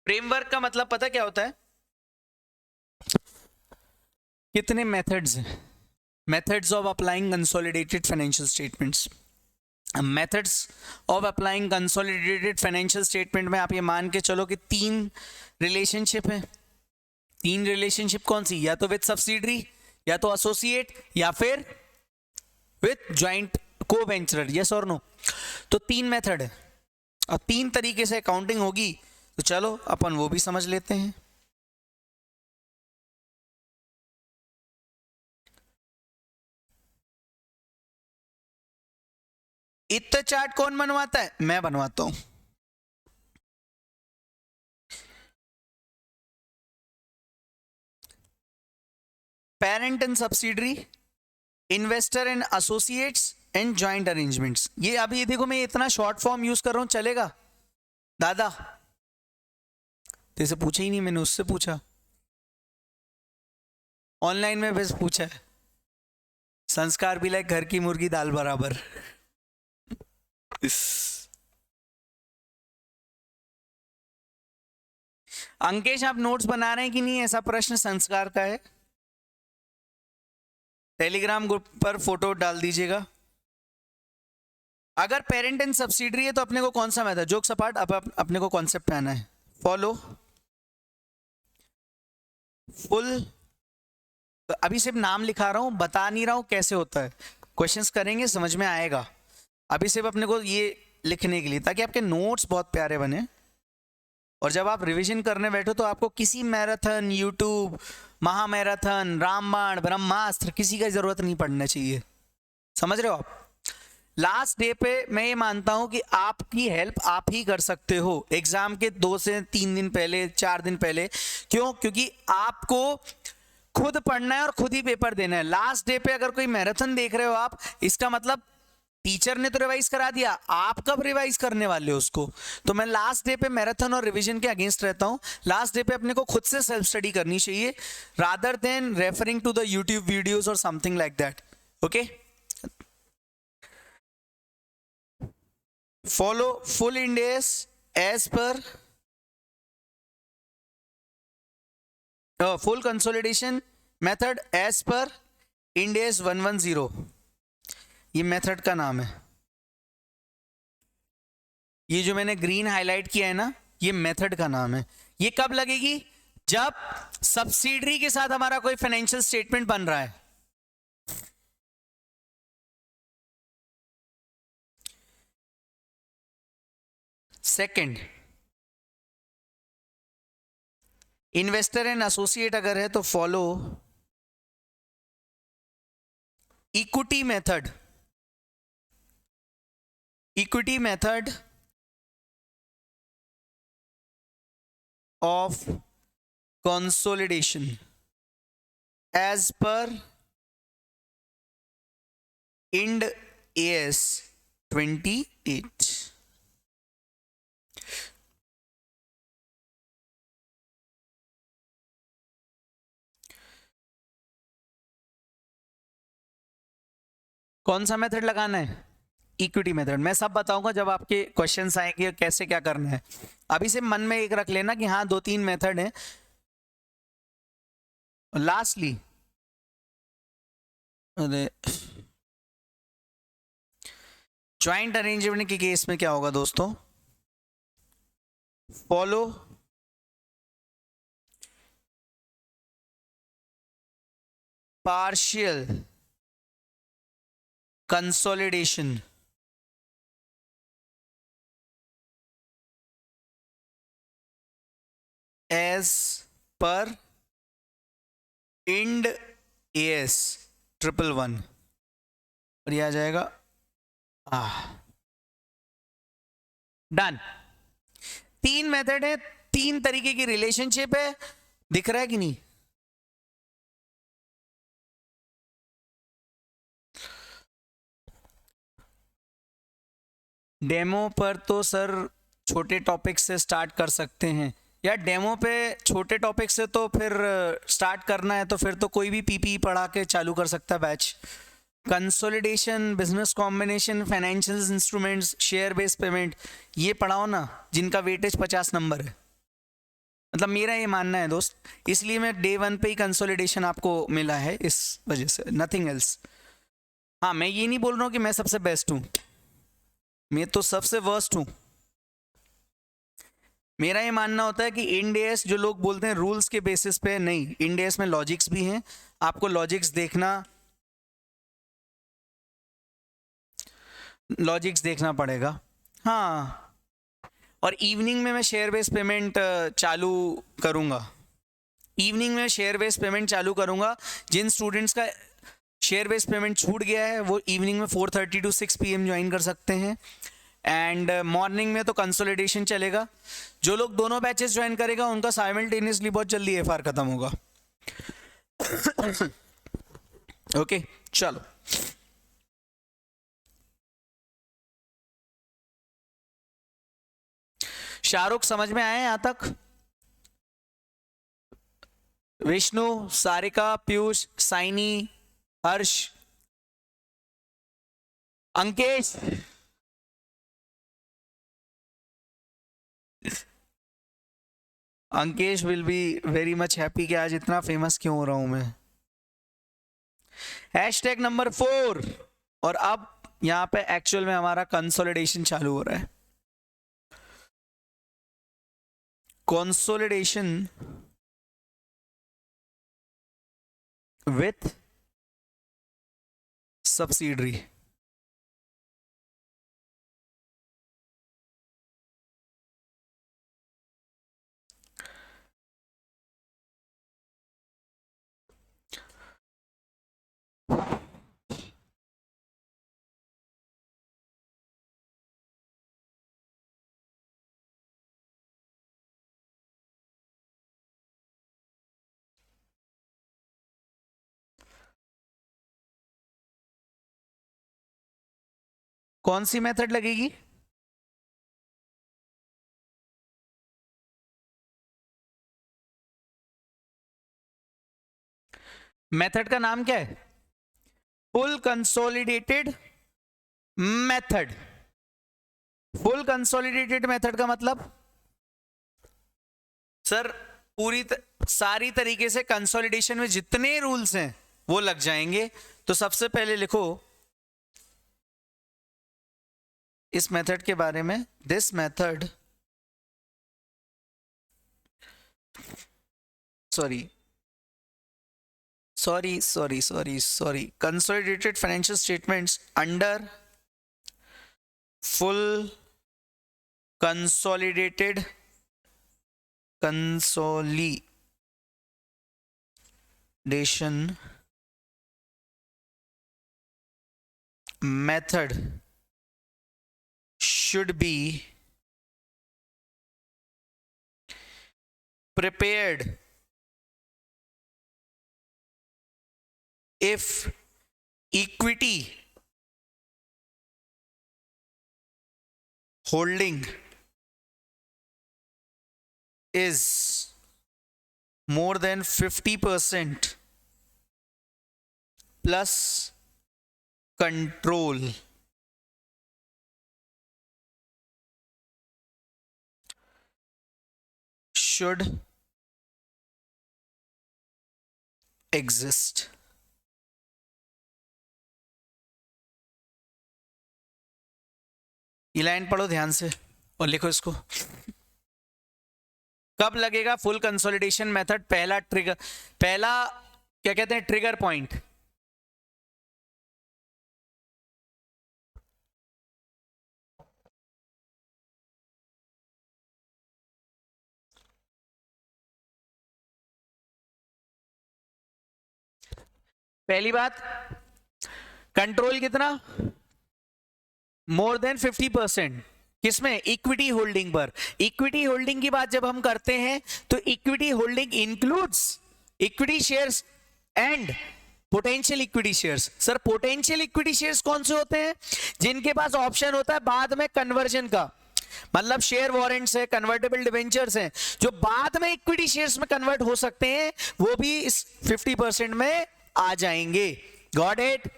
Framework का मतलब पता क्या होता है? कितने मेथड्स हैं? Methods of applying consolidated financial statements. Methods of applying consolidated financial statement में आप ये मान के चलो कि 3 रिलेशनशिप है। 3 रिलेशनशिप कौन सी? या तो विद सब्सिडरी, या तो एसोसिएट, या फिर विद ज्वाइंट को वेंचर। यस और नो? तो 3 मेथड है और 3 तरीके से अकाउंटिंग होगी। तो चलो अपन वो भी समझ लेते हैं। इतना चार्ट कौन बनवाता है? मैं बनवाता हूं। Parent and subsidiary, investor and associates and joint arrangements. ये अभी देखो मैं इतना शॉर्ट फॉर्म यूज कर रहा हूं, चलेगा दादा? तेरे से पूछा ही नहीं मैंने, उससे पूछा, ऑनलाइन में बस पूछा है। संस्कार भी लाइक घर की मुर्गी दाल बराबर। अंकेश आप नोट्स बना रहे हैं कि नहीं? ऐसा प्रश्न संस्कार का है। टेलीग्राम ग्रुप पर फोटो डाल दीजिएगा। अगर पेरेंट एंड सब्सिडरी है तो अपने को कौन सा मेथड? जोक सपाट, अब अपने को कॉन्सेप्ट पे आना है। फॉलो फुल, अभी सिर्फ नाम लिखा रहा हूं, बता नहीं रहा हूं कैसे होता है। क्वेश्चंस करेंगे समझ में आएगा। अभी सिर्फ अपने को ये लिखने के लिए, ताकि आपके नोट्स बहुत प्यारे बने और जब आप रिवीजन करने बैठो तो आपको किसी मैराथन, यूट्यूब, महामैराथन, रामबाण, ब्रह्मास्त्र किसी का जरूरत नहीं पड़ना चाहिए। समझ रहे हो आप? लास्ट डे पे मैं ये मानता हूं कि आपकी हेल्प आप ही कर सकते हो एग्जाम के 2 से 3 दिन पहले, 4 दिन पहले। क्यों? क्योंकि आपको खुद पढ़ना है और खुद ही पेपर देना है। लास्ट डे पे अगर कोई मैराथन देख रहे हो आप, इसका मतलब टीचर ने तो रिवाइज करा दिया, आप कब रिवाइज करने वाले हो उसको? तो मैं लास्ट डे पे मैराथन और रिवीजन के अगेंस्ट रहता हूं। लास्ट डे पे अपने को खुद से सेल्फ स्टडी करनी चाहिए, rather than referring to the YouTube videos और something like that. Okay, follow full Ind AS as per full consolidation method as per Ind AS 110। ये मेथड का नाम है। ये जो मैंने ग्रीन हाईलाइट किया है ना, ये मेथड का नाम है। ये कब लगेगी? जब सब्सिडरी के साथ हमारा कोई फाइनेंशियल स्टेटमेंट बन रहा है। सेकंड, इन्वेस्टर एंड एसोसिएट अगर है तो follow equity method. Equity method of consolidation as per Ind AS 28। कौन सा मेथड लगाना है? Equity method. मैं सब बताऊंगा जब आपके क्वेश्चंस आएंगे कैसे क्या करना है। अभी से मन में एक रख लेना कि हाँ 2-3 मेथड है। लास्टली, अरे ज्वाइंट अरेंजमेंट के केस में क्या होगा दोस्तों? Follow partial consolidation as per Ind AS 111 और ये आ जाएगा डन। 3 मेथड है, 3 तरीके की रिलेशनशिप है। दिख रहा है कि नहीं? डेमो पर तो सर छोटे टॉपिक से स्टार्ट कर सकते हैं या डेमो पे छोटे टॉपिक से तो फिर स्टार्ट करना है तो फिर तो कोई भी पीपी पढ़ा के चालू कर सकता है batch. Consolidation, business combination, financial instruments, share based payment, ये पढ़ाओ ना जिनका वेटेज 50 नंबर है। मतलब मेरा ये मानना है दोस्त, इसलिए मैं डे 1 पे ही कंसोलिडेशन आपको मिला है, इस वजह से, नथिंग एल्स। हाँ, मैं ये नहीं बोल रहा हूँ कि मैं सबसे बेस्ट हूँ, मैं तो सबसे वर्स्ट हूँ। मेरा ये मानना होता है कि इंडेस जो लोग बोलते हैं रूल्स के बेसिस पे, नहीं, इंडेस में लॉजिक्स भी हैं, आपको लॉजिक्स देखना पड़ेगा। हाँ, और इवनिंग में मैं शेयर बेस्ड पेमेंट चालू करूँगा। इवनिंग में शेयर बेस्ड पेमेंट चालू करूँगा। जिन स्टूडेंट्स का शेयर बेस्ड पेमेंट छूट गया है वो इवनिंग में 4:30 to 6 PM ज्वाइन कर सकते हैं। एंड मॉर्निंग में तो कंसोलिडेशन चलेगा। जो लोग दोनों बैचेस ज्वाइन करेगा उनका साइमल्टेनियसली बहुत जल्दी एफआर खत्म होगा। ओके, चलो। शाहरुख समझ में आए यहां तक? Vishnu, Sarika, Piyush, Saini, Harsh, Ankesh, Ankesh will be very much happy कि आज इतना फेमस क्यों हो रहा हूं मैं। Hashtag number 4। और अब यहां पे एक्चुअल में हमारा कंसोलिडेशन चालू हो रहा है। Consolidation with subsidiary. कौन सी मेथड लगेगी? मेथड का नाम क्या है? Full consolidated method. Full consolidated method का मतलब सर सारी तरीके से कंसोलिडेशन में जितने रूल्स हैं वो लग जाएंगे। तो सबसे पहले लिखो इस मेथड के बारे में, this method, sorry, consolidated financial statements under full consolidation method should be prepared if equity holding is more than 50% plus control should exist। ये लाइन पढ़ो ध्यान से और लिखो इसको। कब लगेगा फुल कंसोलिडेशन मेथड? पहला क्या कहते हैं, ट्रिगर पॉइंट। पहली बात, कंट्रोल कितना? मोर देन 50%। किसमें? इक्विटी होल्डिंग पर। इक्विटी होल्डिंग की बात जब हम करते हैं तो equity holding includes equity shares and potential equity shares. Sir potential equity shares कौन से होते हैं? जिनके पास ऑप्शन होता है बाद में कन्वर्जन का, मतलब शेयर वारंट्स है, कन्वर्टेबल डिवेंचर्स हैं, जो बाद में इक्विटी शेयर्स में कन्वर्ट हो सकते हैं, वो भी इस 50% में आ जाएंगे। Got it?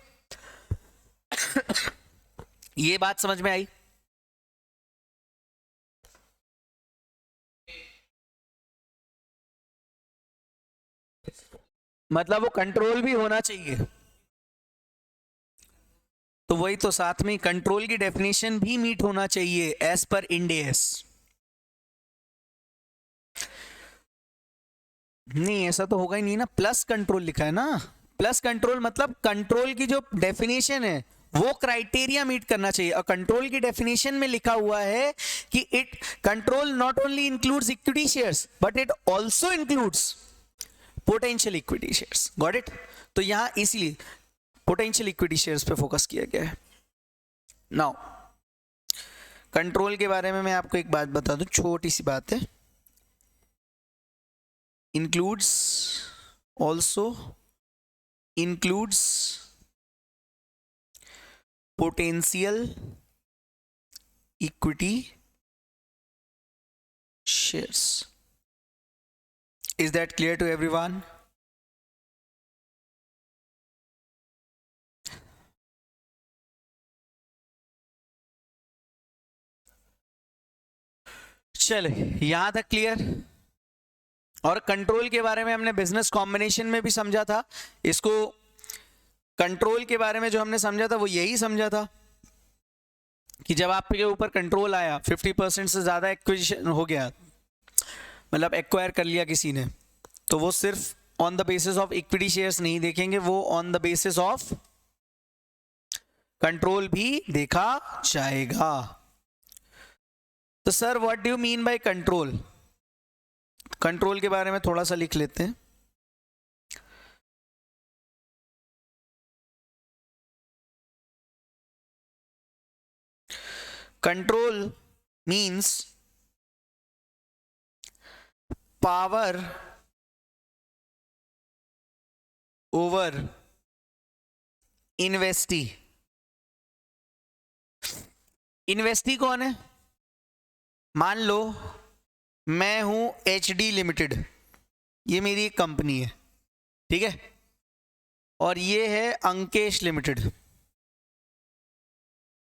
ये बात समझ में आई? मतलब वो कंट्रोल भी होना चाहिए। तो वही तो, साथ में कंट्रोल की डेफिनेशन भी मीट होना चाहिए एज पर इंड AS। नहीं ऐसा तो होगा ही नहीं ना, प्लस कंट्रोल लिखा है ना। प्लस कंट्रोल मतलब कंट्रोल की जो डेफिनेशन है वो क्राइटेरिया मीट करना चाहिए। और कंट्रोल की डेफिनेशन में लिखा हुआ है कि it control not only includes equity shares but it also includes potential equity shares. Got it? तो यहां इसीलिए पोटेंशियल इक्विटी शेयर्स पे फोकस किया गया है। नाउ कंट्रोल के बारे में मैं आपको एक बात बता दूं, छोटी सी बात है। Includes, also includes potential equity shares. Is that clear to everyone? चले यहां तक क्लियर? और कंट्रोल के बारे में हमने बिजनेस कॉम्बिनेशन में भी समझा था। इसको कंट्रोल के बारे में जो हमने समझा था वो यही समझा था कि जब आपके ऊपर कंट्रोल आया, 50% से ज्यादा एक्विजिशन हो गया, मतलब एक्वायर कर लिया किसी ने, तो वो सिर्फ on the basis of equity shares नहीं देखेंगे, वो on the basis of control भी देखा जाएगा। तो sir what do you mean by control? Control के बारे में थोड़ा सा लिख लेते हैं। Control means power over investee. Investee कौन है? मान लो मैं हूं HD लिमिटेड, ये मेरी एक कंपनी है, ठीक है, और ये है अंकेश लिमिटेड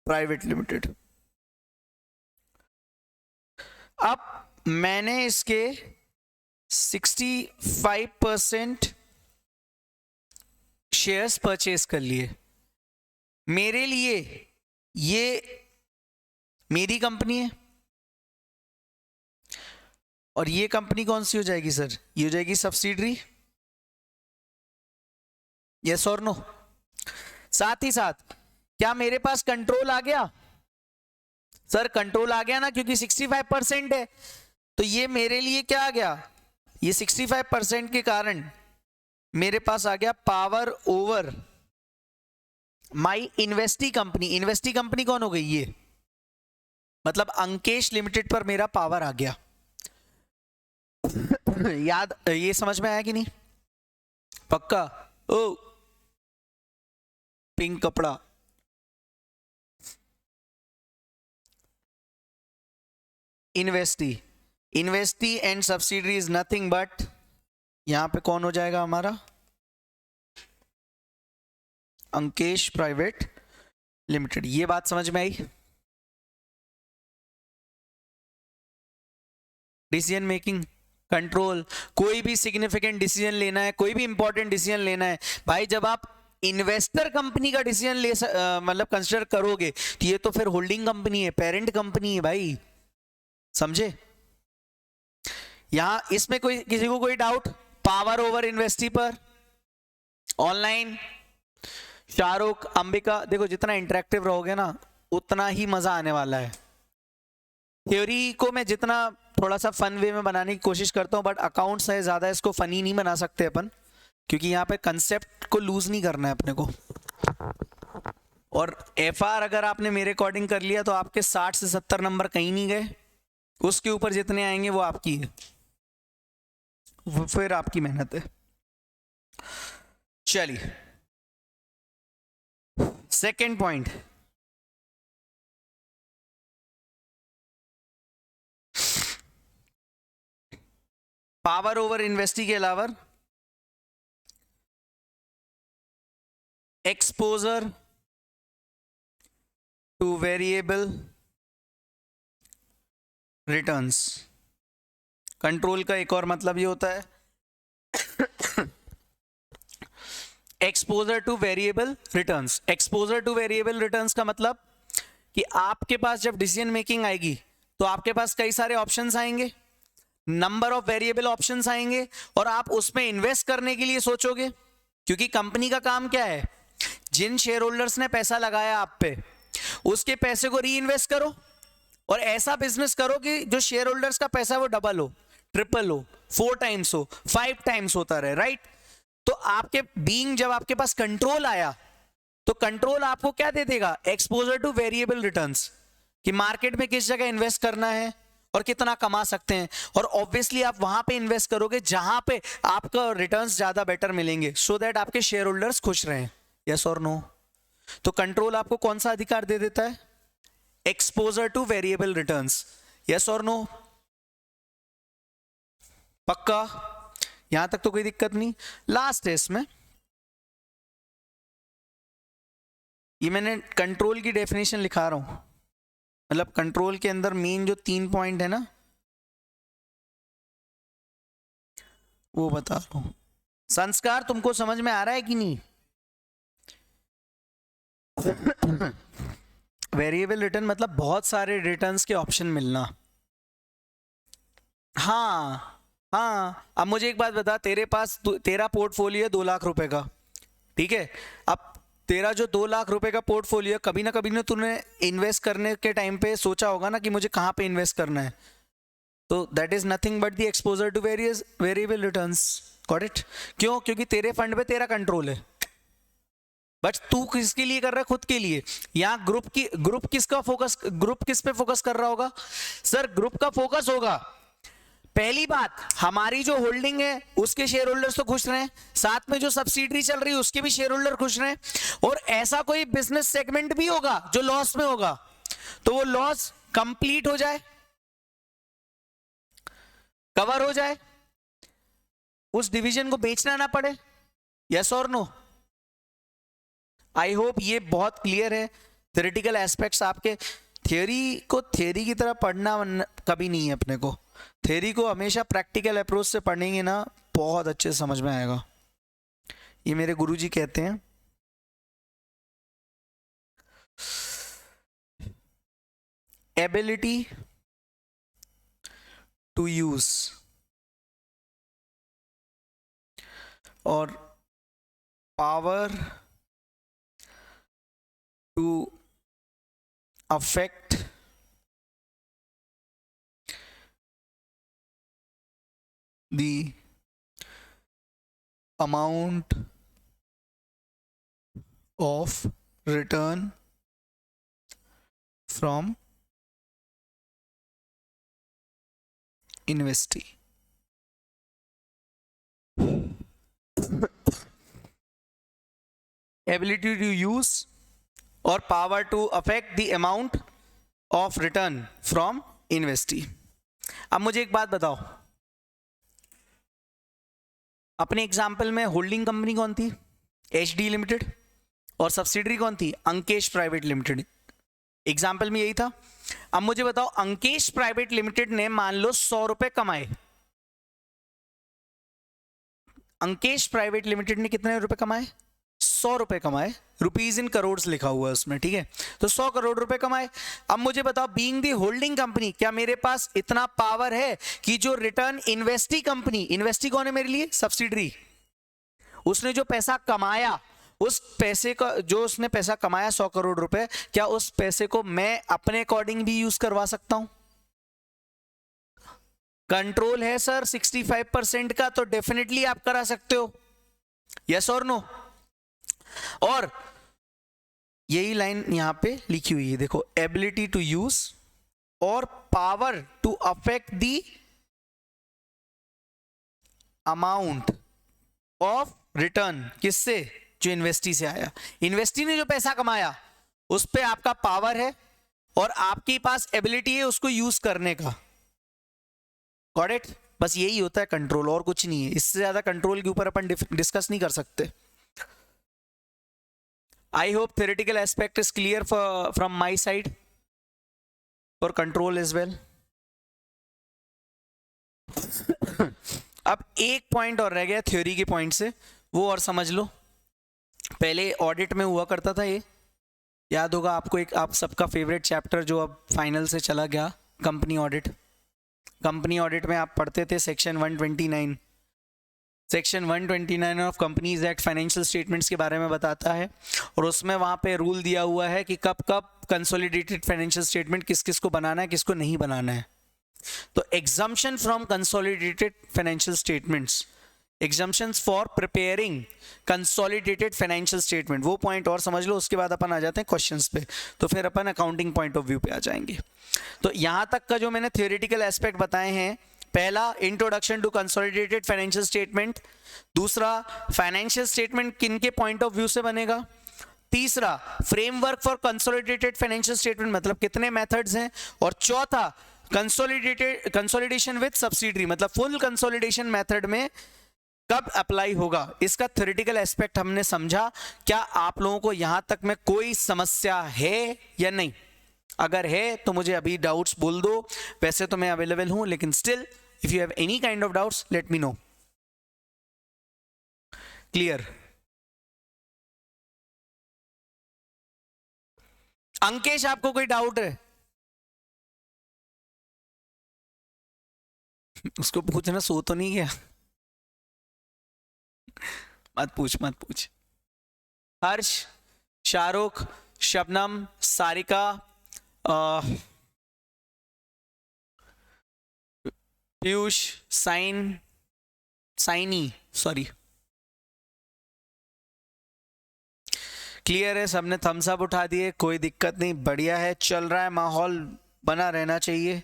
प्राइवेट लिमिटेड। अब मैंने इसके 65% शेयर्स परचेज कर लिए। मेरे लिए ये मेरी कंपनी है, और ये कंपनी कौन सी हो जाएगी सर? ये हो जाएगी सब्सिडरी। यस और नो? साथ ही साथ क्या मेरे पास कंट्रोल आ गया? सर कंट्रोल आ गया ना, क्योंकि 65% है, तो ये मेरे लिए क्या आ गया? ये 65% के कारण मेरे पास आ गया power over my investee company. Investee company कौन हो गई? ये मतलब अंकेश लिमिटेड पर मेरा पावर आ गया। याद, ये समझ में आया कि नहीं? पक्का? ओ पिंक कपड़ा, investee and subsidiary is nothing but, यहां पे कौन हो जाएगा हमारा? Ankesh private limited. ये बात समझ में आई? डिसीजन मेकिंग, कंट्रोल, कोई भी सिग्निफिकेंट डिसीजन लेना है, कोई भी इंपॉर्टेंट डिसीजन लेना है भाई, जब आप इन्वेस्टर कंपनी का डिसीजन ले मतलब कंसिडर करोगे, तो ये तो फिर होल्डिंग कंपनी है, पेरेंट कंपनी है भाई, समझे? यहां इसमें कोई किसी को कोई डाउट? पावर ओवर इन्वेस्टी पर ऑनलाइन शाहरुख, अंबिका, देखो जितना इंटरेक्टिव रहोगे ना उतना ही मजा आने वाला है। थ्योरी को मैं जितना थोड़ा सा फन वे में बनाने की कोशिश करता हूं, बट अकाउंट्स है, ज्यादा इसको फनी नहीं बना सकते अपन, क्योंकि यहाँ पे कंसेप्ट को लूज नहीं करना है अपने को। और FR अगर आपने मेरे अकॉर्डिंग कर लिया तो आपके 60 से 70 नंबर कहीं नहीं गए, उसके ऊपर जितने आएंगे वो आपकी है, वो फिर आपकी मेहनत है। चलिए second point, power over investee के अलावा exposure two variable returns. Control का एक और मतलब ये होता है exposure two variable returns. Exposure two variable returns का मतलब कि आपके पास जब डिसीजन मेकिंग आएगी तो आपके पास कई सारे ऑप्शंस आएंगे, नंबर ऑफ वेरिएबल ऑप्शंस आएंगे, और आप उसमें इन्वेस्ट करने के लिए सोचोगे, क्योंकि कंपनी का काम क्या है, जिन शेयर होल्डर्स ने पैसा लगाया आप पे, उसके पैसे को री इन्वेस्ट करो और ऐसा बिजनेस करो कि जो शेयर होल्डर्स का पैसा वो डबल हो, ट्रिपल हो, 4 टाइम्स हो, 5 टाइम्स होता रहे, राइट। तो आपके बीइंग जब आपके पास कंट्रोल आया तो कंट्रोल आपको क्या दे देगा, एक्सपोजर टू वेरिएबल रिटर्न्स, कि मार्केट में किस जगह इन्वेस्ट करना है और कितना कमा सकते हैं, और ऑब्वियसली आप वहां पे इन्वेस्ट करोगे जहां पे आपका रिटर्न्स ज्यादा बेटर मिलेंगे, सो दैट आपके शेयर होल्डर्स खुश रहें। यस और नो? तो कंट्रोल आपको कौन सा अधिकार दे देता है, exposure two variable returns. Yes और नो? पक्का? यहां तक तो कोई दिक्कत नहीं। लास्ट है इसमें, ये मैंने कंट्रोल की डेफिनेशन लिखा रहा हूं, मतलब कंट्रोल के अंदर मेन जो 3 पॉइंट है ना वो बता रहा हूं। संस्कार तुमको समझ में आ रहा है कि नहीं? वेरिएबल रिटर्न मतलब बहुत सारे रिटर्न्स के ऑप्शन मिलना। हाँ हाँ, अब मुझे एक बात बता, तेरे पास तेरा पोर्टफोलियो है 2 लाख रुपए का, ठीक है। अब तेरा जो 2 लाख रुपए का पोर्टफोलियो, कभी ना कभी ना तूने इन्वेस्ट करने के टाइम पे सोचा होगा ना कि मुझे कहाँ पे इन्वेस्ट करना है, तो that is nothing but the exposure two variable returns. Got it? क्यों? क्योंकि तेरे फंड पे तेरा कंट्रोल है, बट तू किसके लिए कर रहा है, खुद के लिए। यहाँ ग्रुप किस पे फोकस कर रहा होगा सर? ग्रुप का फोकस होगा, पहली बात, हमारी जो होल्डिंग है उसके शेयर होल्डर्स तो खुश रहे, साथ में जो सब्सिडरी चल रही है उसके भी शेयर होल्डर खुश रहे, और ऐसा कोई बिजनेस सेगमेंट भी होगा जो लॉस में होगा तो वो लॉस कंप्लीट हो जाए, कवर हो जाए, उस डिवीजन को बेचना ना पड़े। यस और नो? आई होप ये बहुत क्लियर है। थ्योरेटिकल एस्पेक्ट्स आपके, थियोरी को थियोरी की तरह पढ़ना कभी नहीं है अपने को, थियोरी को हमेशा प्रैक्टिकल अप्रोच से पढ़ेंगे ना, बहुत अच्छे से समझ में आएगा। ये मेरे गुरुजी कहते हैं, एबिलिटी टू यूज और power to affect the amount of return from investee. Ability to use or power to affect the amount of return from investee. अब मुझे एक बात बताओ, अपने एग्जाम्पल में होल्डिंग कंपनी कौन थी? HD लिमिटेड, और सब्सिडरी कौन थी? Ankesh private limited. एग्जाम्पल में यही था। अब मुझे बताओ, अंकेश प्राइवेट लिमिटेड ने मान लो 100 रुपए कमाए, अंकेश प्राइवेट लिमिटेड ने कितने रुपए कमाए? 100 रुपए कमाए, रुपीज इन करोड़ लिखा हुआ है उसमें, ठीक है, तो 100 करोड़ रुपए कमाए। अब मुझे बताओ, बीइंग दी होल्डिंग कंपनी, क्या मेरे पास इतना पावर है कि जो रिटर्न इन्वेस्टी कंपनी, इन्वेस्टी कौन है मेरे लिए? सब्सिडरी, उसने जो पैसा कमाया, उस पैसे का, जो उसने पैसा कमाया 100 करोड़ रुपए, क्या उस पैसे को मैं अपने अकॉर्डिंग भी यूज करवा सकता हूं? कंट्रोल है सर 65% का, तो डेफिनेटली आप करा सकते हो। यस और नो? और यही लाइन यहां पे लिखी हुई है, देखो, एबिलिटी टू यूज और power to affect the amount of return, किससे? जो इन्वेस्टी से आया। इन्वेस्टी ने जो पैसा कमाया उस पे आपका पावर है और आपके पास एबिलिटी है उसको यूज करने का। Got it? बस यही होता है कंट्रोल, और कुछ नहीं है। इससे ज्यादा कंट्रोल के ऊपर अपन डिस्कस नहीं कर सकते। I hope theoretical aspect is clear from my side for control as well. अब एक पॉइंट और रह गया थ्योरी के पॉइंट से, वो और समझ लो। पहले ऑडिट में हुआ करता था ये, याद होगा आपको, एक आप सबका फेवरेट चैप्टर जो अब फाइनल से चला गया, कंपनी ऑडिट। कंपनी ऑडिट में आप पढ़ते थे section 129। Section 129 of companies act financial statements के बारे में बताता है, और उसमें वहां पे रूल दिया हुआ है कि कब कब कंसोलिडेटेड फाइनेंशियल स्टेटमेंट किस किस को बनाना है, किसको नहीं बनाना है। तो exemption from consolidated financial statements, exemptions for preparing consolidated financial statement, वो पॉइंट और समझ लो। उसके बाद अपन आ जाते हैं क्वेश्चंस पे, तो फिर अपन अकाउंटिंग पॉइंट ऑफ व्यू पे आ जाएंगे। तो यहां तक का जो मैंने थ्योरेटिकल एस्पेक्ट बताए हैं, पहला introduction to consolidated financial statement, दूसरा फाइनेंशियल स्टेटमेंट किन के पॉइंट ऑफ व्यू से बनेगा, तीसरा framework for consolidated financial statement मतलब कितने मेथड्स हैं, और चौथा कंसोलिडेशन विद सब्सिडरी मतलब फुल कंसोलिडेशन मेथड में कब अप्लाई होगा। इसका थ्योरेटिकल एस्पेक्ट हमने समझा। क्या आप लोगों को यहां तक में कोई समस्या है या नहीं? अगर है तो मुझे अभी डाउट्स बोल दो, वैसे तो मैं अवेलेबल हूं, लेकिन still if you have any kind of doubts late me no. Clear? Ankesh आपको कोई डाउट है? उसको पूछना, सो तो नहीं गया? मत पूछ मत पूछ। हर्ष, शाहरुख, शबनम, सारिका, पीयूष, साइनी सॉरी, क्लियर है? सबने थम्स अप उठा दिए, कोई दिक्कत नहीं, बढ़िया है, चल रहा है, माहौल बना रहना चाहिए।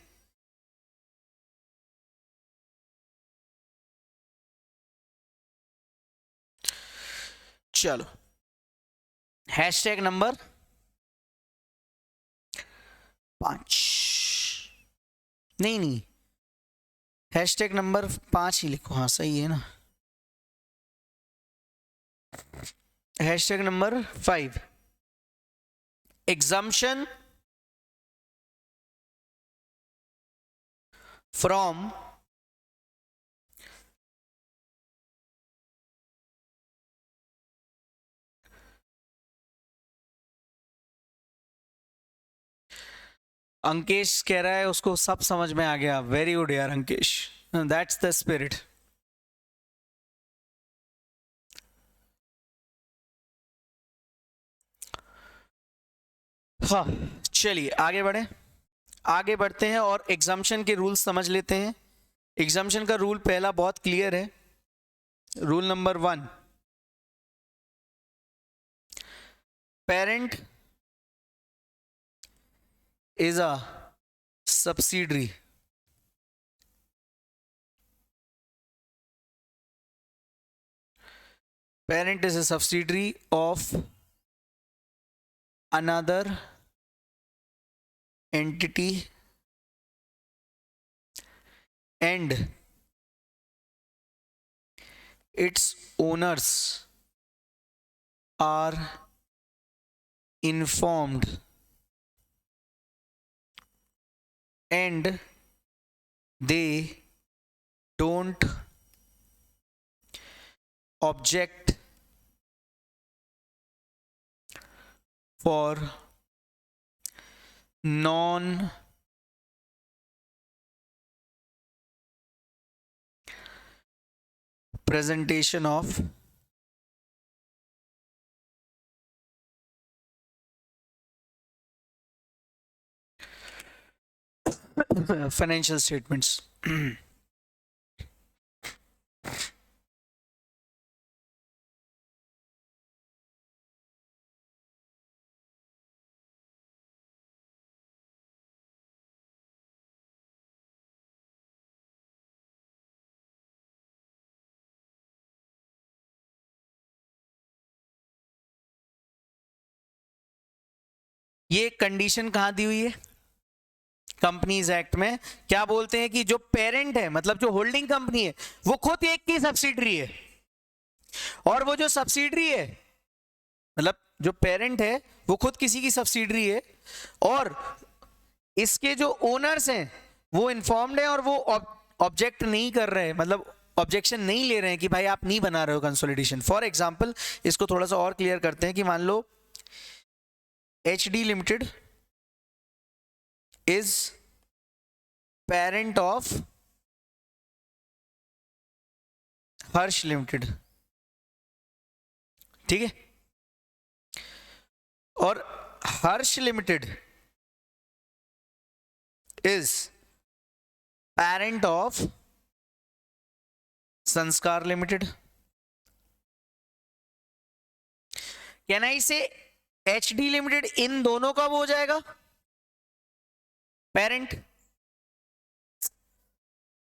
चलो, हैशटैग नंबर 5, नहीं, हैशटैग नंबर 5 ही लिखो। हाँ सही है ना। Hashtag number 5, exemption from Ankesh कह रहा है उसको सब समझ में आ गया। वेरी गुड यार अंकेश, दैट्स द स्पिरिट। हाँ चलिए आगे बढ़े, आगे बढ़ते हैं और एग्जम्पशन के रूल समझ लेते हैं। एग्जम्पशन का रूल पहला बहुत क्लियर है। Rule number 1, parent is a subsidiary. Parent is a subsidiary of another entity and its owners are informed and they don't object for non presentation of financial statements. ये condition कहां दी हुई है? Companies act में। क्या बोलते हैं कि जो पेरेंट है, मतलब जो होल्डिंग कंपनी है, वो खुद एक की सब्सिडरी है, और वो जो सब्सिडरी है, मतलब जो पेरेंट है वो खुद किसी की सब्सिडरी है, और इसके जो ओनर्स हैं वो इन्फॉर्म्ड है, और वो ऑब्जेक्ट नहीं कर रहे हैं, मतलब ऑब्जेक्शन नहीं ले रहे हैं कि भाई आप नहीं बना रहे हो कंसोलिडेशन। फॉर एग्जांपल इसको थोड़ा सा और क्लियर करते हैं कि मान लो HD limited is parent of Harsh limited, ठीक है, और हर्ष लिमिटेड इज पेरेंट ऑफ संस्कार लिमिटेड। कैन आई से HD लिमिटेड इन दोनों का वो हो जाएगा पेरेंट?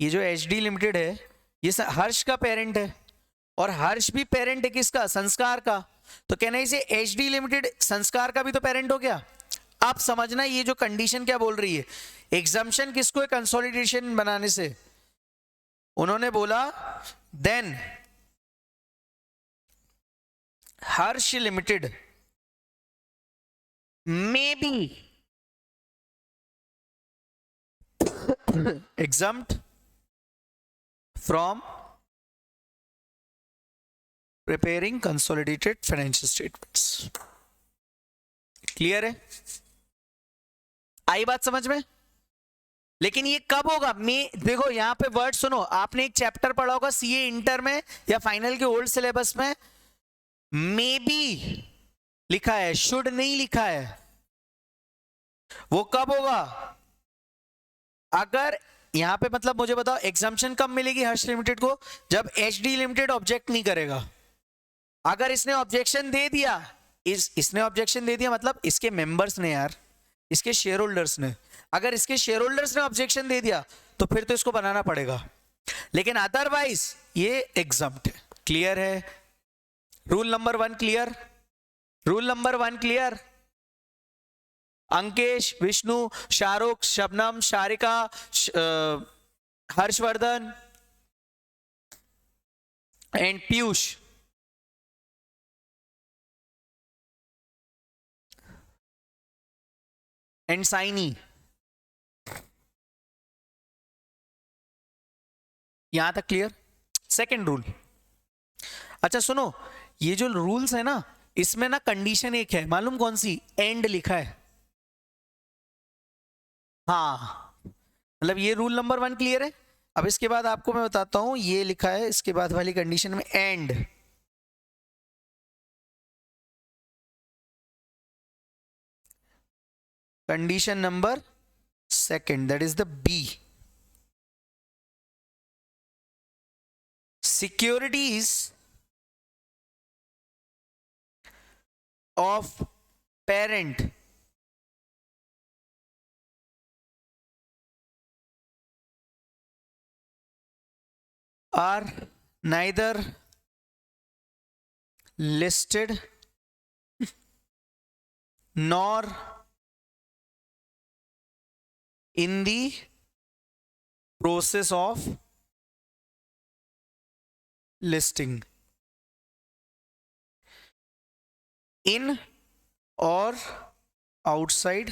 ये जो HD लिमिटेड है ये हर्ष का पेरेंट है, और हर्ष भी पेरेंट है किसका? संस्कार का। तो कैन आई से HD लिमिटेड संस्कार का भी तो पेरेंट हो गया। आप समझना ये जो कंडीशन क्या बोल रही है, एग्जम्पशन किसको है कंसोलिडेशन बनाने से? उन्होंने बोला then Harsh limited may be exempt from preparing consolidated financial statements। Clear है? आई बात समझ में? लेकिन ये कब होगा? देखो यहां पे वर्ड सुनो, आपने एक चैप्टर पढ़ा होगा CA इंटर में या फाइनल के ओल्ड सिलेबस में, मे बी लिखा है, शुड नहीं लिखा है। वो कब होगा? अगर यहां पे, मतलब मुझे बताओ एग्जम्पशन कब मिलेगी हर्ष लिमिटेड को? जब HD लिमिटेड ऑब्जेक्ट नहीं करेगा। अगर इसने ऑब्जेक्शन दे दिया, इसने ऑब्जेक्शन दे दिया मतलब इसके मेंबर्स ने यार, इसके शेयर होल्डर्स ने, अगर इसके शेयर होल्डर्स ने ऑब्जेक्शन दे दिया तो फिर तो इसको बनाना पड़ेगा, लेकिन अदरवाइज ये एग्जम्प्ट है। क्लियर है? Rule number 1 clear? Rule number 1 clear? Ankesh, Vishnu, Shahrukh, Shabnam, Sharika, Harshvardhan and Piyush. And Saini. यहां तक क्लियर? Second rule. अच्छा सुनो, ये जो रूल्स है ना, इसमें ना कंडीशन एक है, मालूम कौन सी? एंड लिखा है। हाँ, मतलब ये रूल नंबर 1 क्लियर है। अब इसके बाद आपको मैं बताता हूं, ये लिखा है इसके बाद वाली कंडीशन में and. Condition number 2 that is the B। Securities of parent are neither listed nor in the process of listing in or outside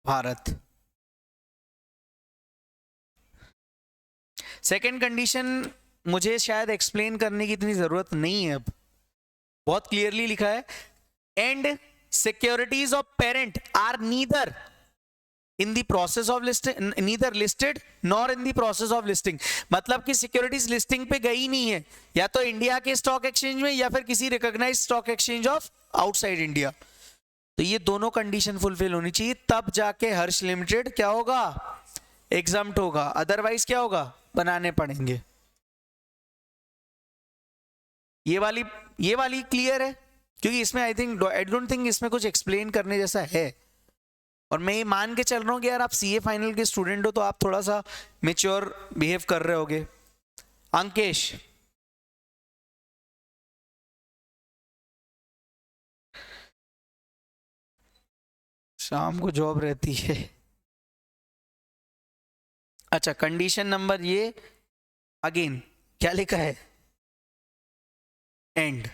Bharat. Second condition मुझे शायद एक्सप्लेन करने की इतनी जरूरत नहीं है, अब बहुत क्लियरली लिखा है, and securities of parent are neither in the process of listing, neither listed nor in the process of listing. मतलब कि सिक्योरिटीज लिस्टिंग पे गई नहीं है, या तो इंडिया के स्टॉक एक्सचेंज में या फिर किसी recognised stock exchange of outside India. तो ये दोनों कंडीशन फुलफिल होनी चाहिए, तब जाके हर्ष लिमिटेड क्या होगा? एग्जम्प्ट होगा, अदरवाइज क्या होगा? बनाने पड़ेंगे। ये वाली क्लियर है? क्योंकि इसमें आई डोंट थिंक इसमें कुछ एक्सप्लेन करने जैसा है, और मैं ये मान के चल रहा हूँ कि यार आप CA फाइनल के स्टूडेंट हो तो आप थोड़ा सा मेच्योर बिहेव कर रहे होगे। अंकेश, शाम को जॉब रहती है। अच्छा, कंडीशन नंबर ये अगेन क्या लिखा है, एंड।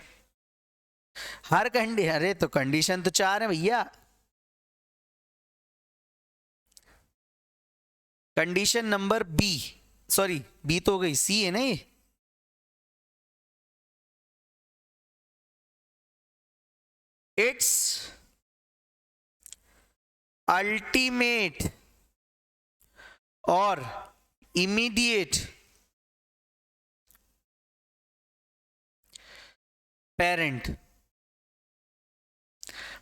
हर कंडीशन, अरे तो कंडीशन तो 4 है भैया। Condition number B, sorry B तो हो गई, सी है ना ये। इट्स अल्टीमेट और इमीडिएट पेरेंट।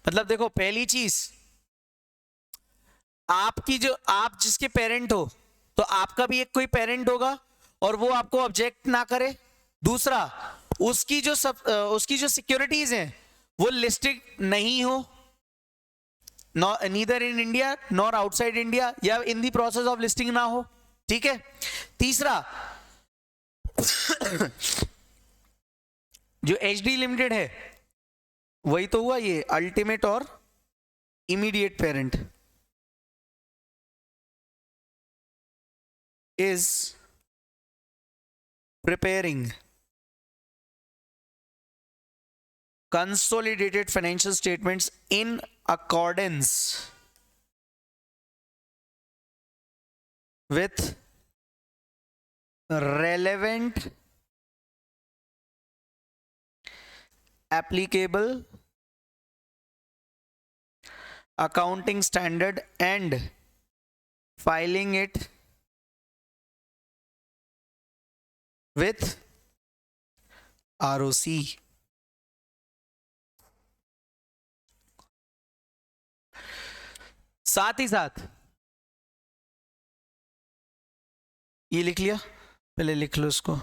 मतलब देखो, पहली चीज, आपकी जो, आप जिसके पेरेंट हो तो आपका भी एक कोई पेरेंट होगा और वो आपको ऑब्जेक्ट ना करे। दूसरा, उसकी जो सिक्योरिटीज हैं वो लिस्टेड नहीं हो, neither in India nor outside India, या इन दी प्रोसेस ऑफ लिस्टिंग ना हो। ठीक है। तीसरा, जो एचडी लिमिटेड है वही तो हुआ ये अल्टीमेट और immediate parent, is preparing consolidated financial statements in accordance with relevant applicable accounting standard and filing it with ROC। साथ ही साथ ये लिख लिया, पहले लिख लो इसको।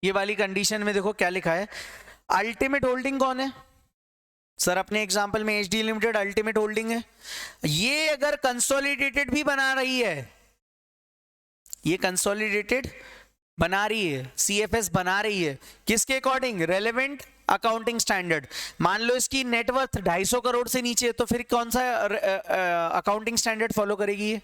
ये वाली कंडीशन में देखो क्या लिखा है, अल्टीमेट होल्डिंग कौन है सर? अपने एग्जांपल में एचडी लिमिटेड अल्टीमेट होल्डिंग है। ये अगर कंसोलिडेटेड भी बना रही है, ये कंसोलिडेटेड बना रही है, सीएफएस बना रही है, किसके अकॉर्डिंग? Relevant accounting standard. मान लो इसकी नेटवर्थ 250 करोड़ से नीचे है, तो फिर कौन सा अकाउंटिंग स्टैंडर्ड फॉलो करेगी ये?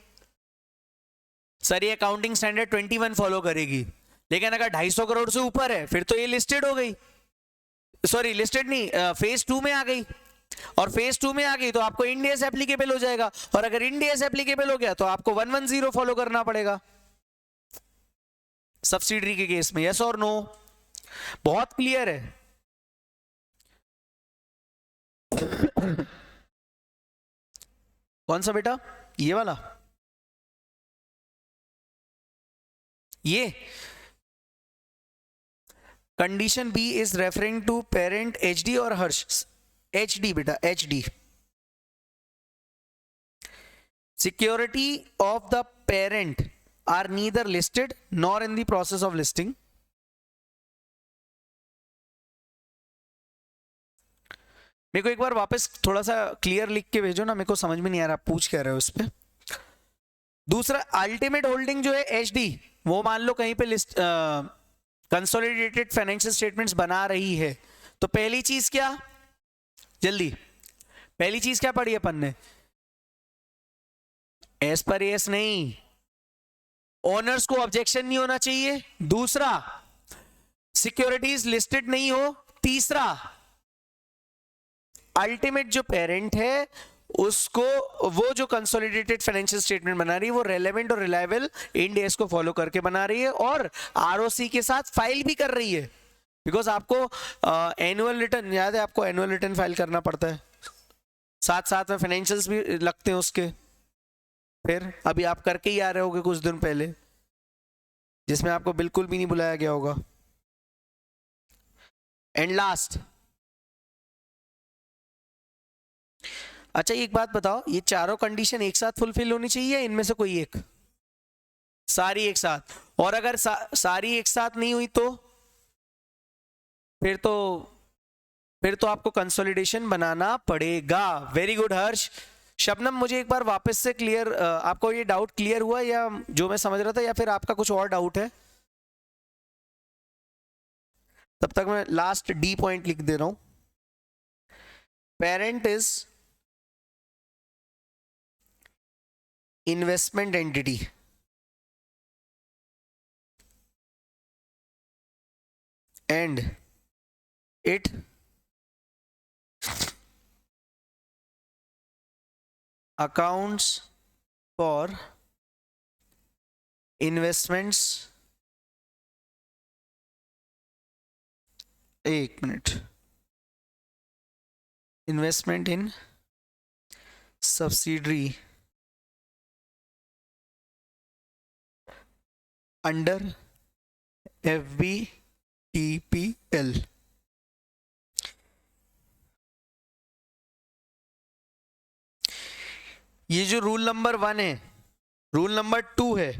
सर ये अकाउंटिंग स्टैंडर्ड 21 फॉलो करेगी। लेकिन अगर 250 करोड़ से ऊपर है फिर तो ये लिस्टेड हो गई, सॉरी लिस्टेड नहीं, फेज 2 में आ गई। और फेज 2 में आ गई तो आपको इंड एस एप्लीकेबल हो जाएगा, और अगर इंड एस एप्लीकेबल हो गया तो आपको 110 फॉलो करना पड़ेगा सब्सिडरी के केस में। यस और नो? बहुत क्लियर है। कौन सा बेटा? ये वाला, ये condition B is referring to parent HD और हर्ष? एचडी बेटा, HD. Security of the parent are neither listed nor in the process of listing. मेरे को एक बार वापस थोड़ा सा क्लियर लिख के भेजो ना, मेरे को समझ में नहीं आ रहा पूछ क्या रहे हो उस पर। दूसरा, अल्टीमेट होल्डिंग जो है एचडी, वो मान लो कहीं पे लिस्ट कंसोलिडेटेड फाइनेंशियल स्टेटमेंट्स बना रही है, तो पहली चीज क्या, जल्दी पहली चीज क्या पढ़ी अपन ने? एस पर एस नहीं, ओनर्स को ऑब्जेक्शन नहीं होना चाहिए। दूसरा, सिक्योरिटीज लिस्टेड नहीं हो। तीसरा, अल्टीमेट जो पेरेंट है उसको, वो जो कंसोलिडेटेड फाइनेंशियल स्टेटमेंट बना रही है वो रेलेवेंट और रिलायबल इंड एस को फॉलो करके बना रही है, और आरओसी के साथ फाइल भी कर रही है। बिकॉज आपको एनुअल रिटर्न याद है, आपको एनुअल रिटर्न फाइल करना पड़ता है, साथ साथ में फाइनेंशियल्स भी लगते हैं उसके। फिर अभी आप करके ही आ रहे होगे कुछ दिन पहले, जिसमें आपको बिल्कुल भी नहीं बुलाया गया होगा। एंड लास्ट, अच्छा एक बात बताओ, ये चारों कंडीशन एक साथ फुलफिल होनी चाहिए, इनमें से कोई एक? सारी एक साथ। और अगर सारी एक साथ नहीं हुई तो फिर तो आपको कंसोलिडेशन बनाना पड़ेगा। वेरी गुड हर्ष। शबनम मुझे एक बार वापस से क्लियर, आपको ये डाउट क्लियर हुआ या जो मैं समझ रहा था, या फिर आपका कुछ और डाउट है? तब तक मैं लास्ट डी पॉइंट लिख दे रहा हूं। Parent is investment entity and it accounts for investments, एक minute, investment in subsidiary under FVTPL। ये जो रूल नंबर 1 है, रूल नंबर 2 है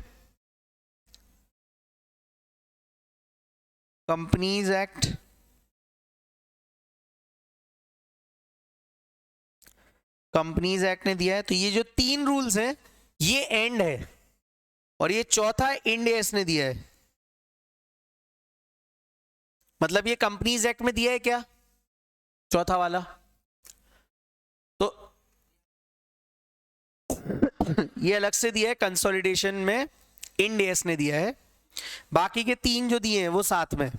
कंपनीज एक्ट, कंपनीज एक्ट ने दिया है। तो ये जो 3 रूल्स हैं ये एंड है, और ये चौथा इंड एस ने दिया है। मतलब ये कंपनीज एक्ट में दिया है क्या, चौथा वाला? तो ये अलग से दिया है, कंसोलिडेशन में इंड एस ने दिया है। बाकी के 3 जो दिए हैं वो साथ में।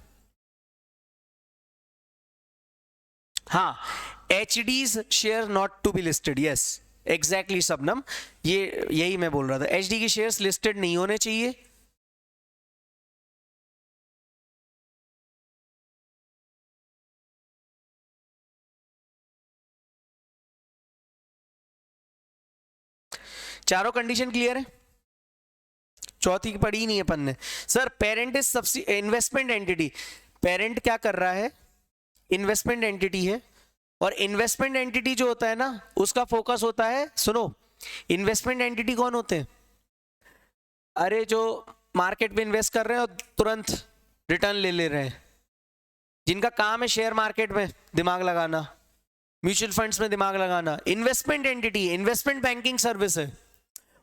हाँ, HD's share not to be listed, yes exactly Shabnam, ये यही मैं बोल रहा था। HD के शेयर्स लिस्टेड नहीं होने चाहिए। चारों कंडीशन क्लियर है? चौथी की पढ़ी ही नहीं है अपन ने। Sir parent is investment entity, parent क्या कर रहा है, इन्वेस्टमेंट एंटिटी है, और इन्वेस्टमेंट एंटिटी जो होता है ना उसका फोकस होता है, सुनो, इन्वेस्टमेंट एंटिटी कौन होते हैं? अरे जो मार्केट में इन्वेस्ट कर रहे हैं और तुरंत रिटर्न ले रहे हैं, जिनका काम है शेयर मार्केट में दिमाग लगाना, म्यूचुअल फंड्स में दिमाग लगाना। Investment entity investment banking service है,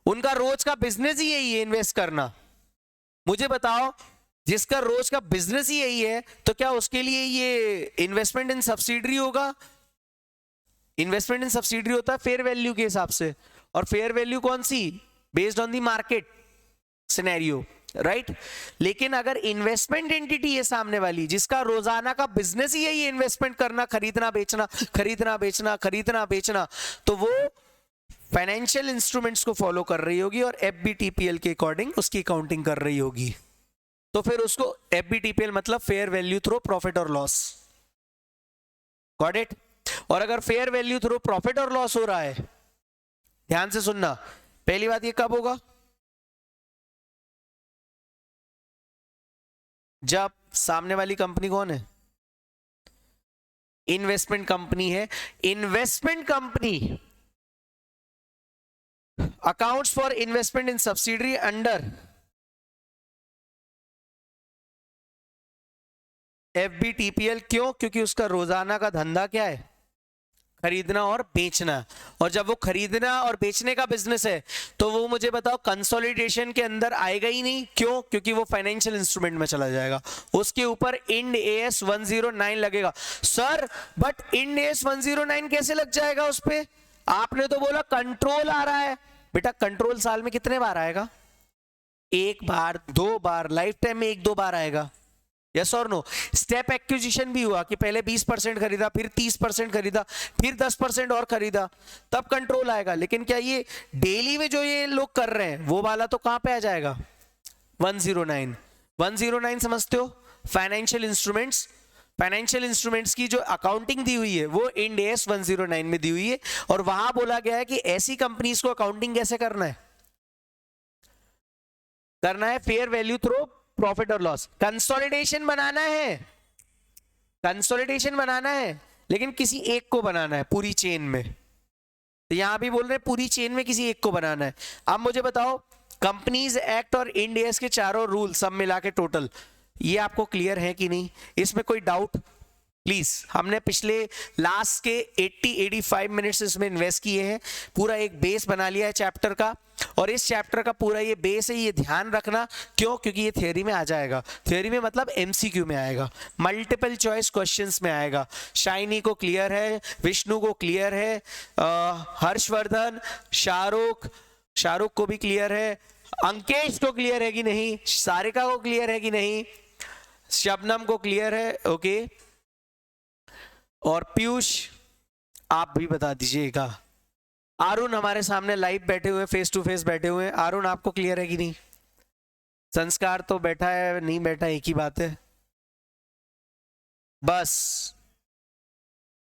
उनका रोज का बिजनेस ही यही है, इन्वेस्ट करना। मुझे बताओ, जिसका रोज का बिजनेस ही यही है तो क्या उसके लिए ये इन्वेस्टमेंट इन सब्सिडरी होगा? इन्वेस्टमेंट इन सब्सिडरी होता है फेयर वैल्यू के हिसाब से, और फेयर वैल्यू कौन सी? Based on the market scenario, right? लेकिन अगर इन्वेस्टमेंट एंटिटी है सामने वाली, जिसका रोजाना का बिजनेस ही यही इन्वेस्टमेंट करना, खरीदना बेचना, खरीदना बेचना, खरीदना बेचना, तो वो फाइनेंशियल इंस्ट्रूमेंट्स को फॉलो कर रही होगी और FVTPL के अकॉर्डिंग उसकी अकाउंटिंग कर रही होगी। तो फिर उसको FVTPL मतलब फेयर वैल्यू थ्रू प्रॉफिट और लॉस, गॉट इट? और अगर फेयर वैल्यू थ्रू प्रॉफिट और लॉस हो रहा है, ध्यान से सुनना, पहली बात ये कब होगा? जब सामने वाली कंपनी कौन है? इन्वेस्टमेंट कंपनी है। Investment company accounts for investment in subsidiary under FVTPL। क्यों? क्योंकि उसका रोजाना का धंधा क्या है? खरीदना और बेचना। और जब वो खरीदना और बेचने का बिजनेस है तो वो मुझे बताओ कंसोलिडेशन के अंदर आएगा ही नहीं। क्यों? क्योंकि वो फाइनेंशियल इंस्ट्रूमेंट में चला जाएगा, उसके ऊपर इंड AS 109 लगेगा। सर बट इंड AS 109 कैसे लग जाएगा उस पे? आपने तो बोला कंट्रोल आ रहा है। बेटा कंट्रोल साल में कितने बार आएगा? 1 बार, 2 बार, लाइफ टाइम में 1-2 बार आएगा। यस और नो? स्टेप एक्विजिशन भी हुआ कि पहले 20% खरीदा, फिर 30% खरीदा, फिर 10% और खरीदा, तब कंट्रोल आएगा। लेकिन क्या ये डेली में जो ये लोग कर रहे हैं वो वाला तो कहां पे आ जाएगा? 109। 109 समझते हो? Financial instruments. फाइनेंशियल इंस्ट्रूमेंट्स की जो अकाउंटिंग दी हुई है वो इंड AS 109 में दी हुई है, और वहां बोला गया है कि ऐसी कंपनीज को अकाउंटिंग कैसे करना है? करना है फेयर वैल्यू थ्रू प्रॉफिट और लॉस। कंसोलिडेशन बनाना है, कंसोलिडेशन बनाना है, लेकिन किसी एक को बनाना है पूरी चेन में। तो यहां भी बोल रहे हैं पूरी चेन में किसी एक को बनाना है। अब मुझे बताओ, कंपनीज एक्ट और इंड AS के चारों रूल सब मिला के टोटल, ये आपको क्लियर है कि नहीं? इसमें कोई डाउट? प्लीज। हमने पिछले लास्ट के 80-85 मिनट्स इसमें इन्वेस्ट किए हैं, पूरा एक बेस बना लिया है चैप्टर का, और इस चैप्टर का पूरा ये बेस है, ये ध्यान रखना। क्यों? क्योंकि ये थ्योरी में आ जाएगा। थ्योरी में मतलब एमसीक्यू में आएगा, मल्टीपल चॉइस क्वेश्चंस में आएगा। शाइनी को क्लियर है, विष्णु को क्लियर है, हर्षवर्धन, शाहरुख को भी क्लियर है, अंकेश को क्लियर है कि नहीं, सारिका को क्लियर है कि नहीं, शबनम को क्लियर है, ओके। और पीयूष आप भी बता दीजिएगा। अरुण हमारे सामने लाइव बैठे हुए, फेस टू फेस बैठे हुए हैं। अरुण आपको क्लियर है कि नहीं? संस्कार तो बैठा है, नहीं बैठा एक ही बात है। बस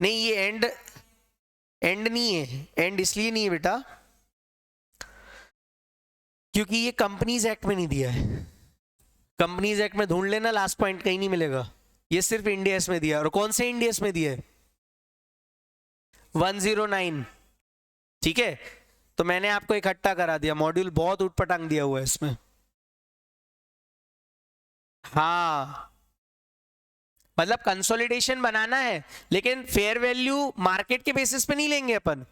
नहीं, ये एंड नहीं है। एंड इसलिए नहीं है बेटा क्योंकि ये कंपनीज एक्ट में नहीं दिया है। कंपनीज एक्ट में ढूंढ लेना, लास्ट पॉइंट कहीं नहीं मिलेगा। ये सिर्फ इंडियस में दिया। और कौन से इंडियस में दिया है? 109। ठीक है, तो मैंने आपको इकट्ठा करा दिया, मॉड्यूल बहुत उटपटांग दिया हुआ है इसमें। हाँ, मतलब कंसोलिडेशन बनाना है, लेकिन फेयर वैल्यू मार्केट के बेसिस पे नहीं लेंगे अपन,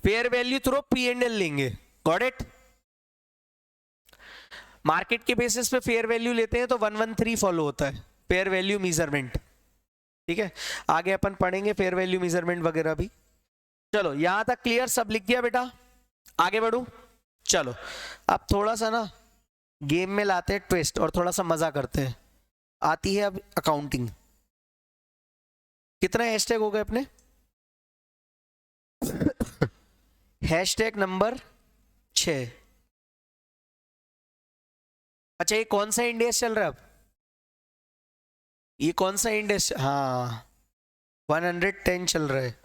फेयर वैल्यू थ्रू P&L लेंगे। Got it? मार्केट के बेसिस पे फेयर वैल्यू लेते हैं तो 113 फॉलो होता है, फेयर वैल्यू मेजरमेंट। ठीक है, आगे अपन पढ़ेंगे फेयर वैल्यू मेजरमेंट वगैरह भी। चलो यहां तक क्लियर, सब लिख दिया बेटा? आगे बढ़ू? चलो अब थोड़ा सा ना गेम में लाते हैं ट्विस्ट और थोड़ा सा मजा करते हैं। आती है अब अकाउंटिंग। कितने हैशटैग हो गए अपने? Hashtag number 6। अच्छा, ये कौन सा इंडेक्स चल रहा है अब? ये कौन सा इंडेक्स? हाँ, 110 चल रहा है।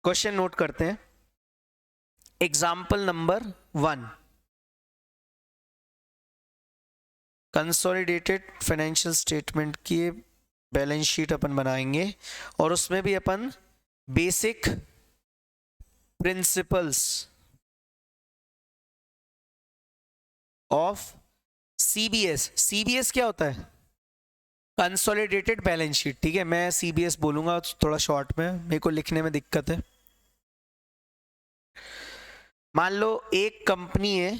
क्वेश्चन नोट करते हैं। Example number 1, consolidated financial statement की बैलेंस शीट अपन बनाएंगे और उसमें भी अपन basic principles of CBS. CBS क्या होता है? Consolidated balance sheet. ठीक है, मैं सीबीएस बोलूंगा थोड़ा शॉर्ट में, मेरे को लिखने में दिक्कत है। मान लो एक कंपनी है,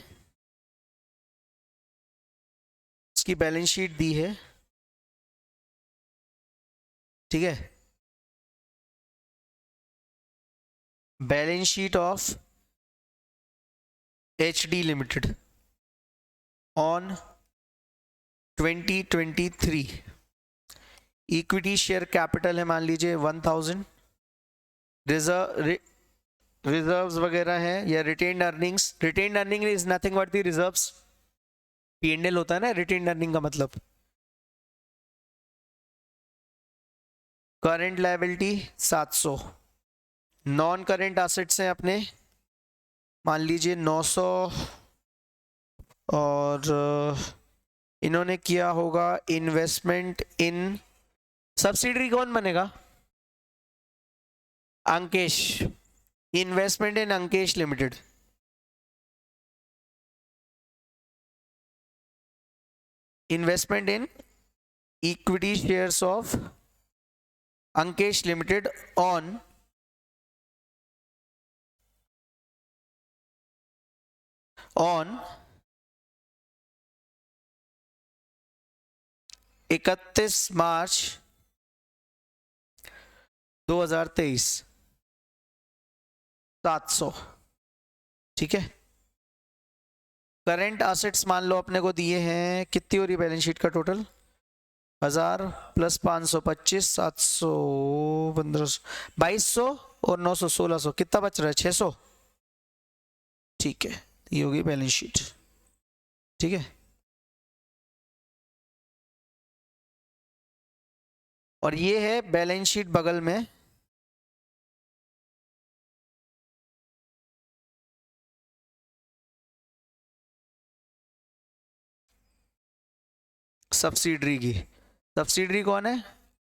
उसकी बैलेंस शीट दी है। ठीक है, balance sheet of HD limited on 2023। Equity share capital है मान लीजिए 1000, रिजर्व्स वगैरह है या retained earnings. Retained earning is nothing but the reserves. P&L होता है ना रिटेन्ड अर्निंग का मतलब। Current liability 700, non current assets हैं अपने मान लीजिए 900, और इन्होंने किया होगा इन्वेस्टमेंट इन, सब्सिडरी कौन बनेगा? Ankesh. Investment in Ankesh limited. Investment in equity shares of Ankesh limited on 31 मार्च 2023, 700। ठीक है, करंट एसेट्स मान लो अपने को दिए हैं, कितनी हो रही बैलेंस शीट का टोटल? 1000 प्लस 500 25, 700 1500 2200 और 900 1600, कितना बच रहा है? 600। ठीक है, ये होगी बैलेंस शीट। ठीक है, और ये है बैलेंस शीट बगल में सब्सिडरी की। सब्सिडरी कौन है?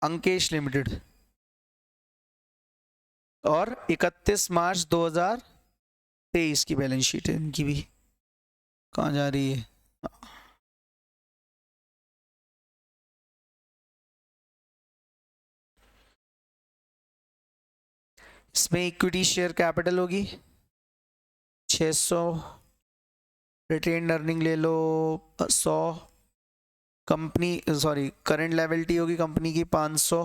अंकेश लिमिटेड। और 31 मार्च 2023 की बैलेंस शीट है इनकी भी। कहाँ जा रही है? इसमें इक्विटी शेयर कैपिटल होगी 600, रिटेन्ड अर्निंग ले लो 100, कंपनी सॉरी करंट लायबिलिटी होगी कंपनी की 500,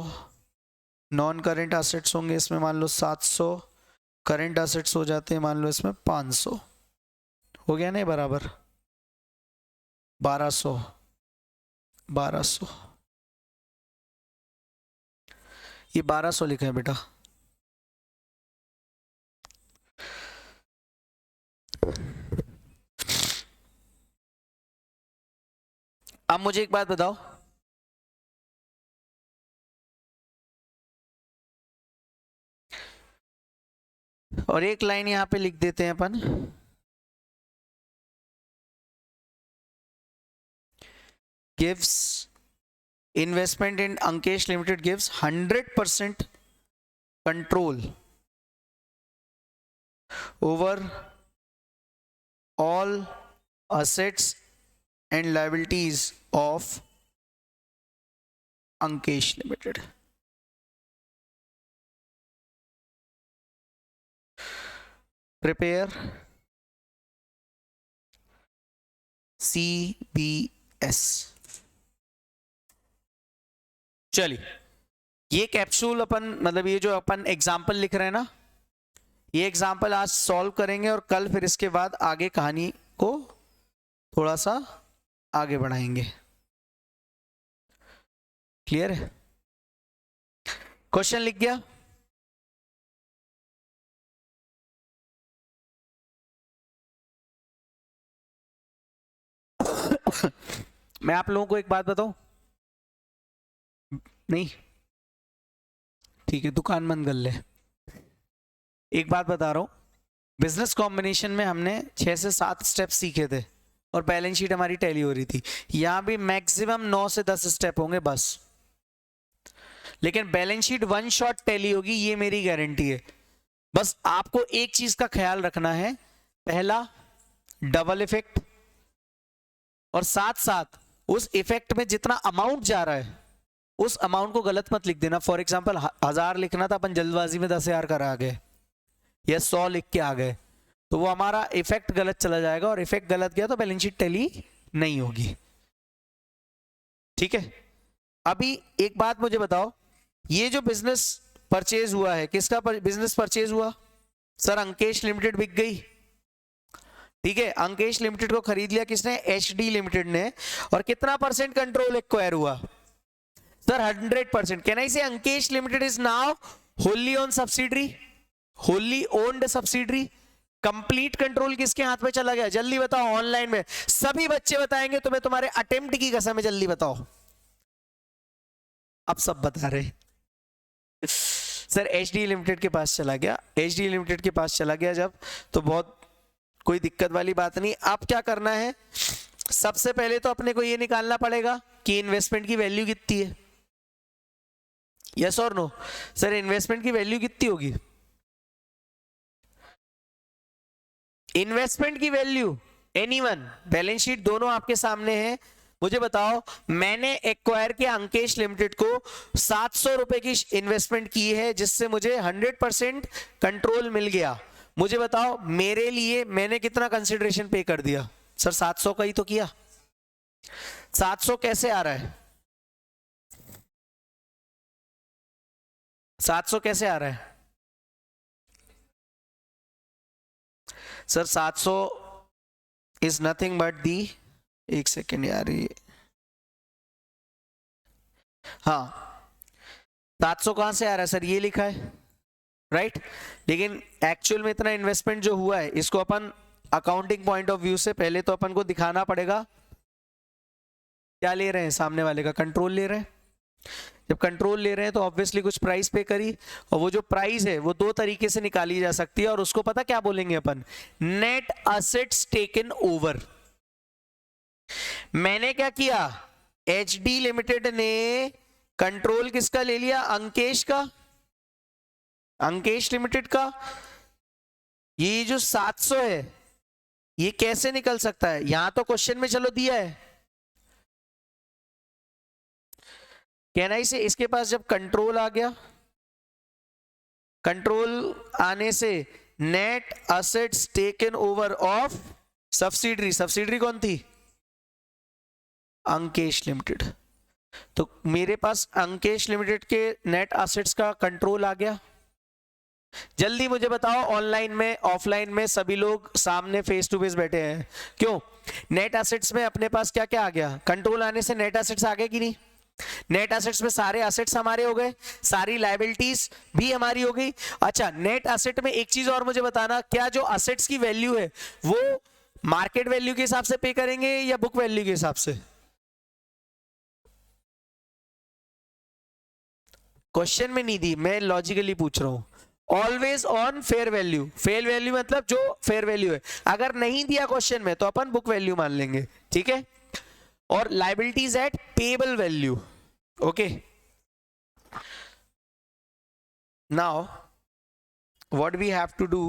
नॉन करंट एसेट्स होंगे इसमें मान लो 700, करंट एसेट्स हो जाते हैं मान लो इसमें 500, हो गया नहीं बराबर 1200, 1200, ये 1200 लिखा है बेटा। अब मुझे एक बात बताओ, और एक लाइन यहां पे लिख देते हैं अपन, gives investment in Ankesh limited gives 100% control over all assets and liabilities of Ankesh Limited. Prepare CBS. चलिए ये कैप्सूल अपन मतलब ये जो अपन एग्जाम्पल लिख रहे हैं ना, ये एग्जाम्पल आज सॉल्व करेंगे और कल फिर इसके बाद आगे कहानी को थोड़ा सा आगे बढ़ाएंगे। क्लियर है? क्वेश्चन लिख गया? मैं आप लोगों को एक बात बताऊं, नहीं ठीक है दुकान बंद कर ले। एक बात बता रहा हूं, बिजनेस कॉम्बिनेशन में हमने 6 से 7 स्टेप सीखे थे और बैलेंस शीट हमारी टैली हो रही थी। यहां भी मैक्सिमम 9 से 10 स्टेप होंगे बस, लेकिन balance sheet one shot tally होगी, ये मेरी गारंटी है। बस आपको एक चीज का ख्याल रखना है, पहला डबल इफेक्ट, और साथ साथ उस इफेक्ट में जितना अमाउंट जा रहा है उस अमाउंट को गलत मत लिख देना। फॉर एग्जांपल 1000 लिखना था, अपन जल्दबाजी में 10,000 कर आ गए या 100 लिख के आ गए, तो वो हमारा इफेक्ट गलत चला जाएगा, और इफेक्ट गलत गया तो बैलेंस शीट टैली नहीं होगी। ठीक है, अभी एक बात मुझे बताओ, ये जो बिजनेस परचेज हुआ है, किसका बिजनेस परचेज हुआ? सर अंकेश लिमिटेड बिक गई। ठीक है, अंकेश लिमिटेड को खरीद लिया किसने? एचडी लिमिटेड ने। और कितना परसेंट कंट्रोल एक्वायर हुआ? सर 100%। कैन आई से Ankesh limited is now Holi own subsidiary, wholly owned subsidiary. Complete control किसके हाथ में चला गया? जल्दी बताओ, ऑनलाइन में सभी बच्चे बताएंगे तुम्हें, तुम्हारे अटेम्प्ट की कसम है, जल्दी बताओ। अब सब बता रहे सर एचडी लिमिटेड के पास चला गया। एचडी लिमिटेड के पास चला गया जब, तो बहुत कोई दिक्कत वाली बात नहीं। अब क्या करना है, सबसे पहले तो अपने को ये निकालना पड़ेगा कि इन्वेस्टमेंट की वैल्यू कितनी है। यस और नो? सर इन्वेस्टमेंट की वैल्यू कितनी होगी? इन्वेस्टमेंट की वैल्यू एनीवन, बैलेंस शीट दोनों आपके सामने है। मुझे बताओ, मैंने एक्वायर किया अंकेश लिमिटेड को, 700 रुपए की इन्वेस्टमेंट की है, जिससे मुझे 100% कंट्रोल मिल गया। मुझे बताओ मेरे लिए मैंने कितना कंसिडरेशन पे कर दिया? सर 700 का ही तो किया। 700 कैसे आ रहा है? 700 कैसे आ रहा है? Sir 700 is nothing but the, एक सेकेंड यार, ये हाँ 700 कहां से आ रहा है सर? ये लिखा है राइट लेकिन एक्चुअल में इतना इन्वेस्टमेंट जो हुआ है, इसको अपन अकाउंटिंग पॉइंट ऑफ व्यू से पहले तो अपन को दिखाना पड़ेगा क्या ले रहे हैं, सामने वाले का कंट्रोल ले रहे हैं। जब कंट्रोल ले रहे हैं तो ऑब्वियसली कुछ प्राइस पे करी, और वो जो प्राइस है वो दो तरीके से निकाली जा सकती है, और उसको पता क्या बोलेंगे अपन? Net assets taken over. मैंने क्या किया, एचडी लिमिटेड ने कंट्रोल किसका ले लिया? अंकेश का, अंकेश लिमिटेड का। ये जो 700 है ये कैसे निकल सकता है? यहां तो क्वेश्चन में चलो दिया है, कहना ही से इसके पास जब कंट्रोल आ गया कंट्रोल आने से net assets taken over of subsidiary, subsidiary कौन थी? अंकेश लिमिटेड। तो मेरे पास अंकेश लिमिटेड के नेट असेट्स का कंट्रोल आ गया। जल्दी मुझे बताओ, ऑनलाइन में ऑफलाइन में सभी लोग सामने फेस टू फेस बैठे हैं, क्यों? नेट एसेट्स में अपने पास क्या क्या आ गया? कंट्रोल आने से नेट एसेट्स आ गए कि नहीं? नेट एसेट्स में सारे एसेट्स हमारे हो गए, सारी लायबिलिटीज भी हमारी हो गई। अच्छा, नेट एसेट में एक चीज और मुझे बताना, क्या जो एसेट्स की वैल्यू है वो मार्केट वैल्यू के हिसाब से पे करेंगे या बुक वैल्यू के हिसाब से? क्वेश्चन में नहीं दी, मैं लॉजिकली पूछ रहा हूं। Always on fair value, fair value मतलब जो फेयर वैल्यू है। अगर नहीं दिया क्वेश्चन में तो अपन बुक वैल्यू मान लेंगे, ठीक है? और liabilities at payable value, okay. Now what we have to do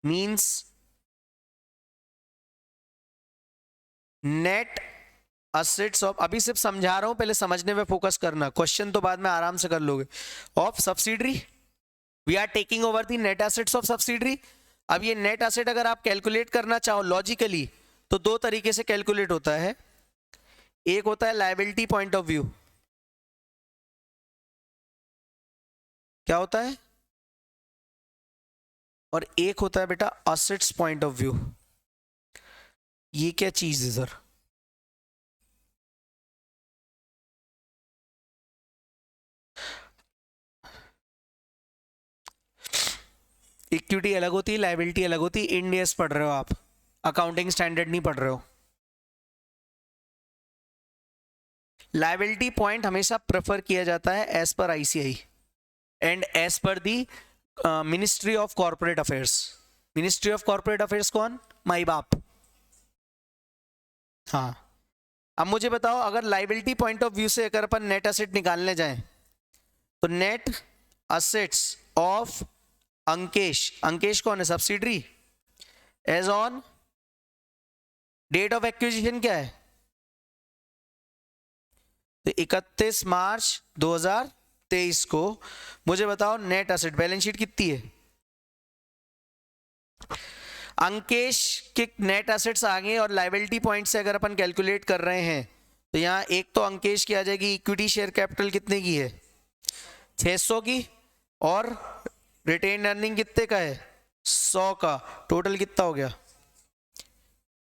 means net assets of, अभी सिर्फ समझा रहा हूं, पहले समझने में फोकस करना, क्वेश्चन तो बाद में आराम से कर लोगे। Of subsidiary, we are taking over the net assets of subsidiary. अब ये नेट एसेट अगर आप कैलकुलेट करना चाहो लॉजिकली तो दो तरीके से कैलकुलेट होता है। एक होता है लायबिलिटी पॉइंट ऑफ व्यू, क्या होता है? और एक होता है बेटा असेट्स पॉइंट ऑफ व्यू। ये क्या चीज है सर? इक्विटी अलग होती है, लायबिलिटी अलग होती है। इंड एस पढ़ रहे हो आप, अकाउंटिंग स्टैंडर्ड नहीं पढ़ रहे हो। लायबिलिटी पॉइंट हमेशा प्रेफर किया जाता है as per ICI and as per the ministry of corporate affairs. Ministry of corporate affairs कौन? माई बाप। हाँ, अब मुझे बताओ, अगर लायबिलिटी पॉइंट ऑफ व्यू से अगर अपन नेट एसेट निकालने जाएं तो net assets of Ankesh, Ankesh कौन है? Subsidiary. As on date of acquisition क्या है? तो 31 मार्च 2023 को मुझे बताओ नेट एसेट बैलेंस शीट कितनी है? अंकेश के नेट एसेट्स आ गए और लायबिलिटी पॉइंट से अगर अपन कैलकुलेट कर रहे हैं तो यहां एक तो अंकेश की आ जाएगी इक्विटी शेयर कैपिटल कितने की है? 600 की, और रिटेन अर्निंग कितने का है? 100 का। टोटल कितना हो गया?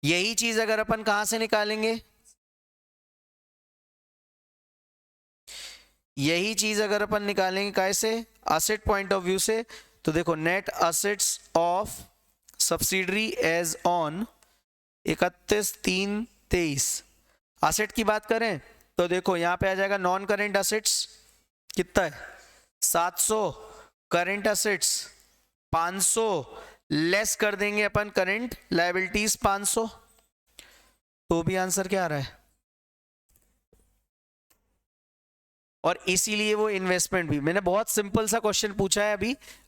यही चीज अगर अपन कहां से निकालेंगे? यही चीज अगर अपन निकालेंगे कैसे? असेट पॉइंट ऑफ व्यू से। तो देखो net assets of subsidiary as on 31/3/23। Asset की बात करें तो देखो यहां पे आ जाएगा नॉन करेंट असेट्स कितना है? 700, करेंट असेट्स 500, लेस कर देंगे अपन करेंट लायबिलिटीज 500, तो भी आंसर क्या आ रहा है? और इसीलिए वो इन्वेस्टमेंट भी, मैंने बहुत सिंपल सा क्वेश्चन पूछा है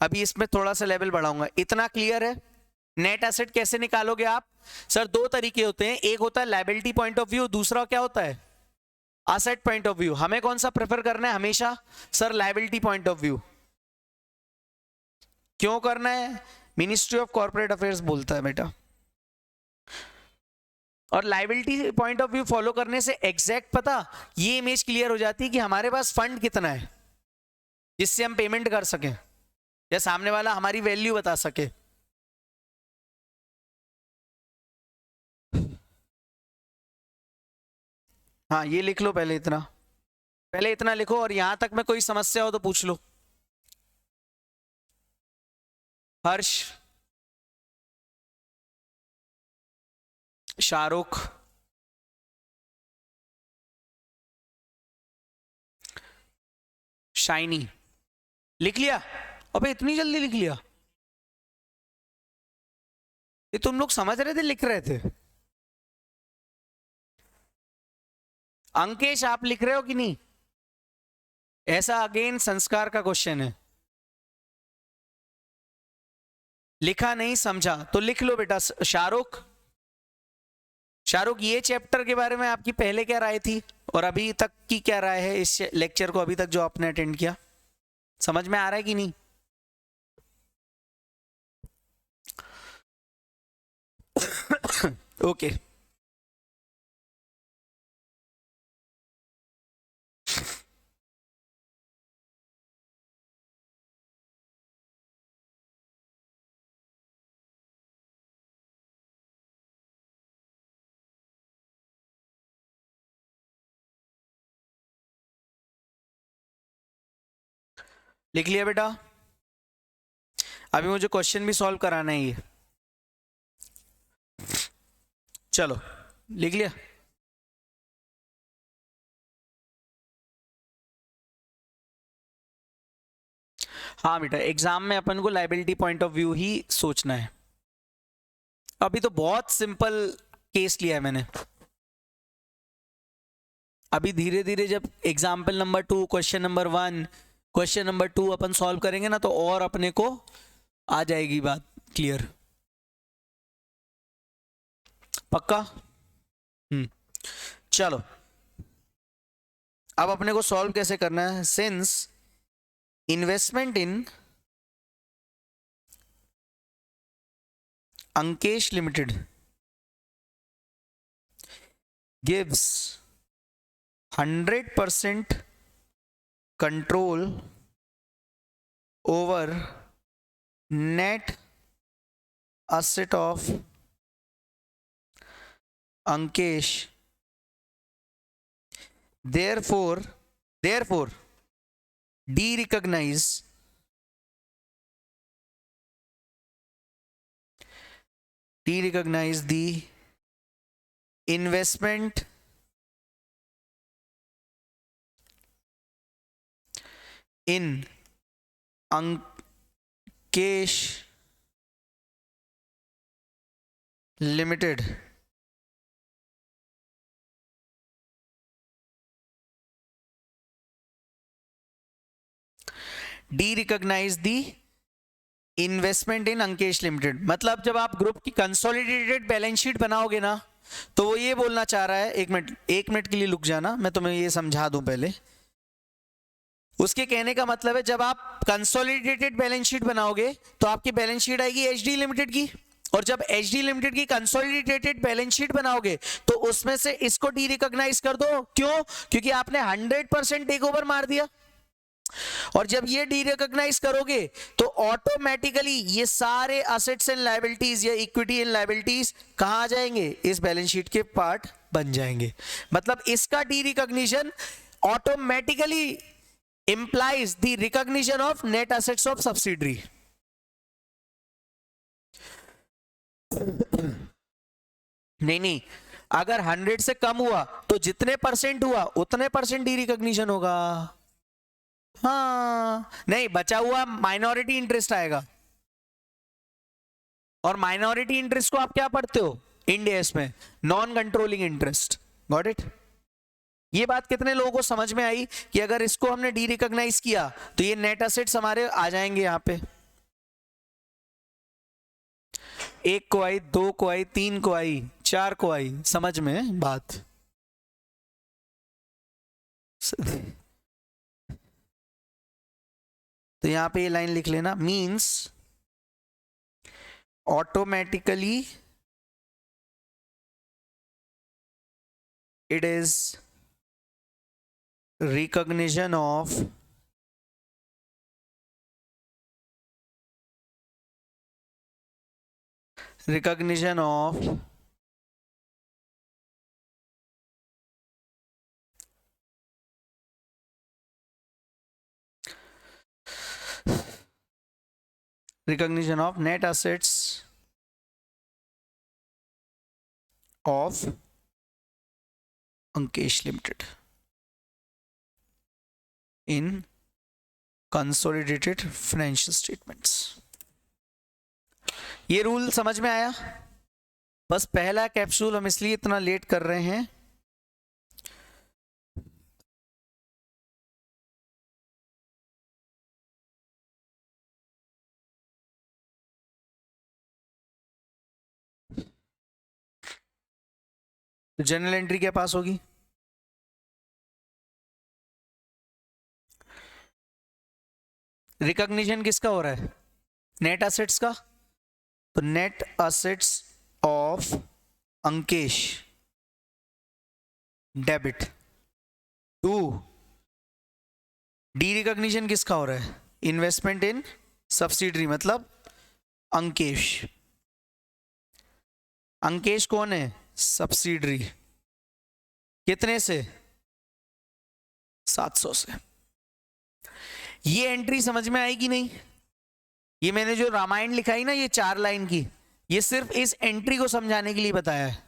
अभी इसमें थोड़ा सा लेवल बढ़ाऊंगा। इतना क्लियर है? नेट एसेट कैसे निकालोगे आप? सर दो तरीके होते हैं, एक होता है लायबिलिटी पॉइंट ऑफ व्यू, दूसरा क्या होता है? Asset point of view. हमें कौन सा प्रेफर करना है हमेशा? Sir liability point of view. क्यों करना है? मिनिस्ट्री ऑफ कॉर्पोरेट अफेयर्स बोलता है बेटा। और liability point of view follow करने से एग्जैक्ट पता ये इमेज क्लियर हो जाती है कि हमारे पास फंड कितना है जिससे हम पेमेंट कर सकें या सामने वाला हमारी वैल्यू बता सके। हाँ, ये लिख लो पहले इतना लिखो, और यहां तक में कोई समस्या हो तो पूछ लो। हर्ष, शाहरुख, शाइनी, लिख लिया? अबे इतनी जल्दी लिख लिया? ये तुम लोग समझ रहे थे लिख रहे थे? अंकेश आप लिख रहे हो कि नहीं? ऐसा अगेन संस्कार का क्वेश्चन है। लिखा नहीं समझा तो लिख लो बेटा। शाहरुख, ये चैप्टर के बारे में आपकी पहले क्या राय थी और अभी तक की क्या राय है इस लेक्चर को, अभी तक जो आपने अटेंड किया? समझ में आ रहा है कि नहीं? ओके लिख लिया बेटा? अभी मुझे क्वेश्चन भी सॉल्व कराना है ये। चलो लिख लिया? हाँ बेटा, एग्जाम में अपन को लाइबिलिटी पॉइंट ऑफ व्यू ही सोचना है। अभी तो बहुत सिंपल केस लिया है मैंने। अभी धीरे धीरे जब example number 2, question number 1, question number 2 अपन सॉल्व करेंगे ना, तो और अपने को आ जाएगी बात क्लियर। पक्का? चलो अब अपने को सॉल्व कैसे करना है। Since investment in Ankesh limited gives 100% control over net asset of Ankesh. Therefore de-recognize the investment in Ankesh Limited de-recognize the investment in Ankesh limited. मतलब जब आप ग्रुप की कंसोलिडेटेड बैलेंस शीट बनाओगे ना, तो वो ये बोलना चाह रहा है, एक मिनट के लिए रुक जाना, मैं तुम्हें ये समझा दूं पहले। उसके कहने का मतलब है जब आप कंसोलिडेटेड बैलेंस शीट बनाओगे तो आपकी बैलेंस शीट आएगी एचडी लिमिटेड की, और जब एचडी लिमिटेड की कंसोलिडेटेड बैलेंस शीट बनाओगे तो उसमें से इसको डी रिकॉग्नाइज कर दो। क्यों? क्योंकि आपने 100% टेक ओवर मार दिया। और जब ये डी रिकॉग्नाइज करोगे तो ऑटोमेटिकली ये सारे असेट्स एंड लायबिलिटीज या इक्विटी एंड लायबिलिटीज कहां आ जाएंगे? इस बैलेंस शीट के पार्ट बन जाएंगे। मतलब इसका D recognition automatically implies the recognition of net assets of subsidiary. नहीं, अगर 100 से कम हुआ तो जितने परसेंट हुआ उतने परसेंट डी रिकॉग्निशन होगा। हाँ, नहीं बचा हुआ माइनॉरिटी इंटरेस्ट आएगा। और माइनॉरिटी इंटरेस्ट को आप क्या पढ़ते हो इंडियस में? Non controlling interest. Got it? ये बात कितने लोगों को समझ में आई कि अगर इसको हमने डी रिकॉग्नाइज किया तो ये नेट असेट्स हमारे आ जाएंगे यहां पे। 1 को आई, 2 को आई, 3 को आई, 4 को आई। समझ में बात? तो यहां पे ये लाइन लिख लेना, means automatically it is recognition of net assets of Ankesh Limited in consolidated financial statements। ये रूल समझ में आया? बस पहला कैप्सूल हम इसलिए इतना लेट कर रहे हैं तो जनरल एंट्री क्या पास होगी? रिकॉग्निशन किसका हो रहा है? नेट असेट्स का। तो net assets of Ankesh debit to derecognition किसका हो रहा है, इन्वेस्टमेंट इन सब्सिडरी, मतलब अंकेश। अंकेश कौन है, सब्सिडरी, कितने से, 700 से। ये एंट्री समझ में आएगी नहीं, ये मैंने जो रामायण लिखाई ना, ये 4 लाइन की, ये सिर्फ इस एंट्री को समझाने के लिए बताया है।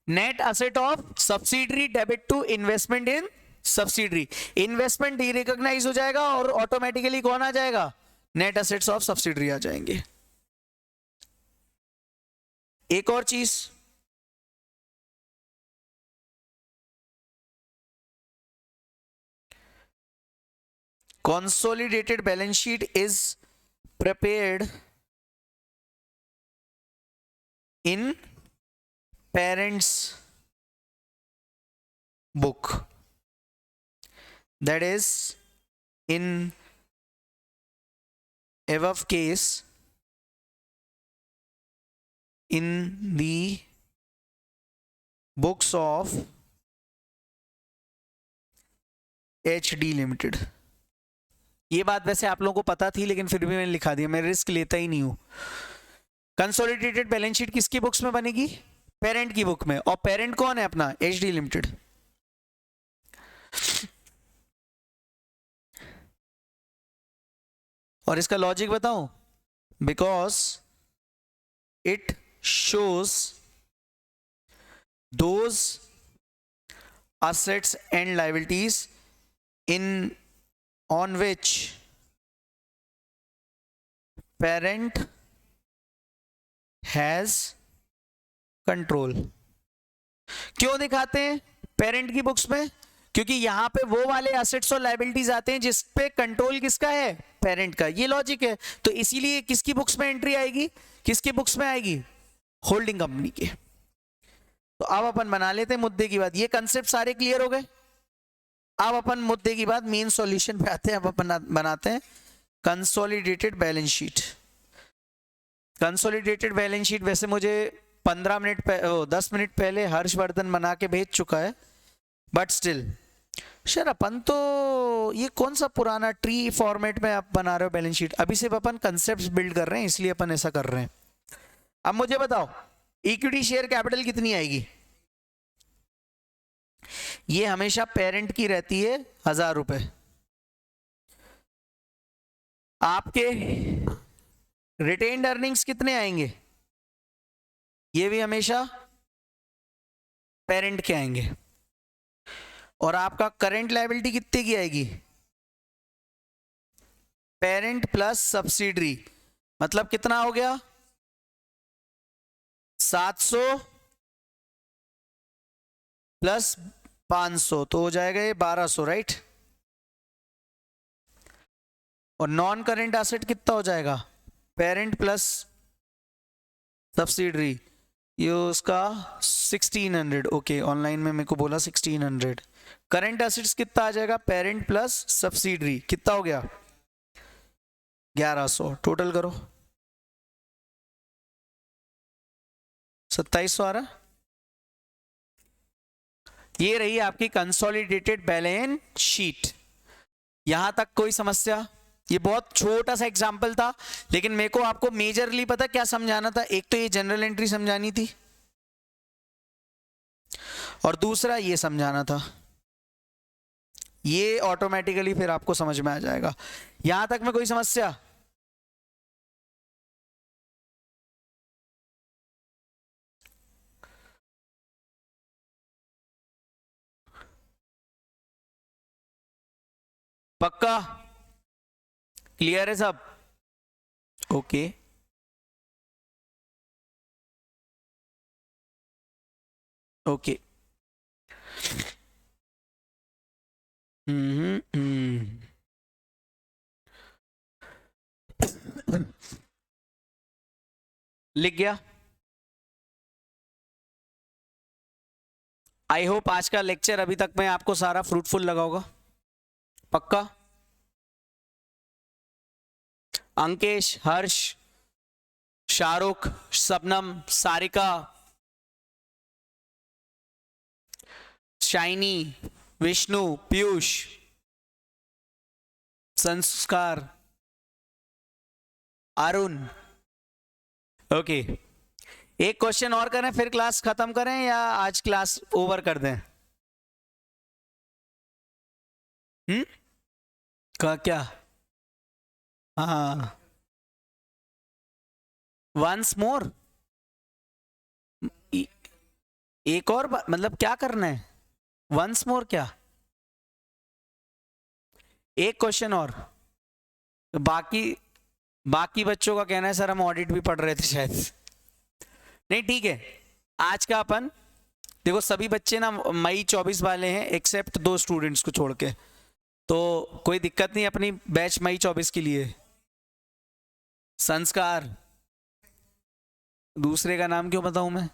Net asset of subsidiary debit to investment in subsidiary, investment derecognise हो जाएगा और ऑटोमेटिकली कौन आ जाएगा, नेट असेट्स ऑफ सब्सिडरी आ जाएंगे। एक और चीज, consolidated balance sheet is prepared in parents book, that is in above case in the books of HD Limited। ये बात वैसे आप लोगों को पता थी, लेकिन फिर भी मैंने लिखा दिया, मैं रिस्क लेता ही नहीं हूं। कंसोलिडेटेड बैलेंस शीट किसकी बुक्स में बनेगी, पेरेंट की बुक में, और पेरेंट कौन है अपना, एचडी लिमिटेड। और इसका लॉजिक बताऊं, because it shows those assets and liabilities on which parent has control। क्यों दिखाते हैं पेरेंट की बुक्स में, क्योंकि यहां पे वो वाले एसेट्स और लायबिलिटीज आते हैं जिस पे कंट्रोल किसका है, पेरेंट का। ये लॉजिक है। तो इसीलिए किसकी बुक्स में एंट्री आएगी, किसकी बुक्स में आएगी, होल्डिंग कंपनी के। तो अब अपन बना लेते हैं मुद्दे की बात। ये कंसेप्ट सारे क्लियर हो गए। अब अपन मुद्दे की बात मेन सॉल्यूशन पे आते हैं। अब अपन बनाते हैं consolidated balance sheet. Consolidated balance sheet वैसे मुझे 10 मिनट पहले हर्षवर्धन बना के भेज चुका है, बट स्टिल सर अपन तो ये कौन सा पुराना ट्री फॉर्मेट में आप बना रहे हो बैलेंस शीट। अभी सिर्फ अपन कंसेप्ट बिल्ड कर रहे हैं, इसलिए अपन ऐसा कर रहे हैं। अब मुझे बताओ इक्विटी शेयर कैपिटल कितनी आएगी। ये हमेशा पेरेंट की रहती है 1000 रुपए। आपके रिटेन्ड अर्निंग्स कितने आएंगे, ये भी हमेशा पेरेंट के आएंगे। और आपका करंट लायबिलिटी कितने की आएगी, पेरेंट प्लस सब्सिडरी, मतलब कितना हो गया 700 प्लस 500 तो हो जाएगा ये 1200, राइट। और नॉन करेंट एसेट कितना हो जाएगा, पेरेंट प्लस सब्सिडरी, ये उसका 1600। ओके, ऑनलाइन में मेरे को बोला 1600। करंट एसेट्स कितना आ जाएगा, पेरेंट प्लस सब्सिडरी, कितना हो गया 1100। टोटल करो 2700 आ रहा। ये रही आपकी कंसोलिडेटेड बैलेंस शीट। यहां तक कोई समस्या। ये बहुत छोटा सा एग्जांपल था, लेकिन मेरे को आपको मेजरली पता क्या समझाना था। एक तो ये जनरल एंट्री समझानी थी और दूसरा ये समझाना था। ये ऑटोमेटिकली फिर आपको समझ में आ जाएगा। यहां तक में कोई समस्या, पक्का क्लियर है सब। Okay okay. लिख गया। आई होप आज का लेक्चर अभी तक में आपको सारा फ्रूटफुल लगा होगा। पक्का। अंकेश, हर्ष, शाहरुख, शबनम, सारिका, शाइनी, विष्णु, पीयूष, संस्कार, अरुण। ओके, एक क्वेश्चन और करें फिर क्लास खत्म करें या आज क्लास ओवर कर दें? क्या? हाँ, वंस मोर, एक और मतलब क्या करना है? वंस मोर क्या? एक क्वेश्चन और। बाकी बच्चों का कहना है सर हम ऑडिट भी पढ़ रहे थे शायद। नहीं ठीक है, आज का अपन देखो सभी बच्चे ना मई 24 वाले हैं एक्सेप्ट 2 स्टूडेंट्स को छोड़ के, तो कोई दिक्कत नहीं, अपनी बैच मई 24 के लिए। संस्कार, दूसरे का नाम क्यों बताऊं मैं?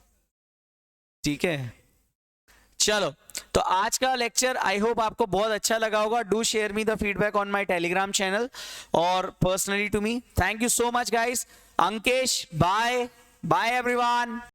ठीक है, चलो तो आज का लेक्चर आई होप आपको बहुत अच्छा लगा होगा। Do share me the feedback on my Telegram channel और personally to me. Thank you so much guys. Ankesh, bye bye everyone.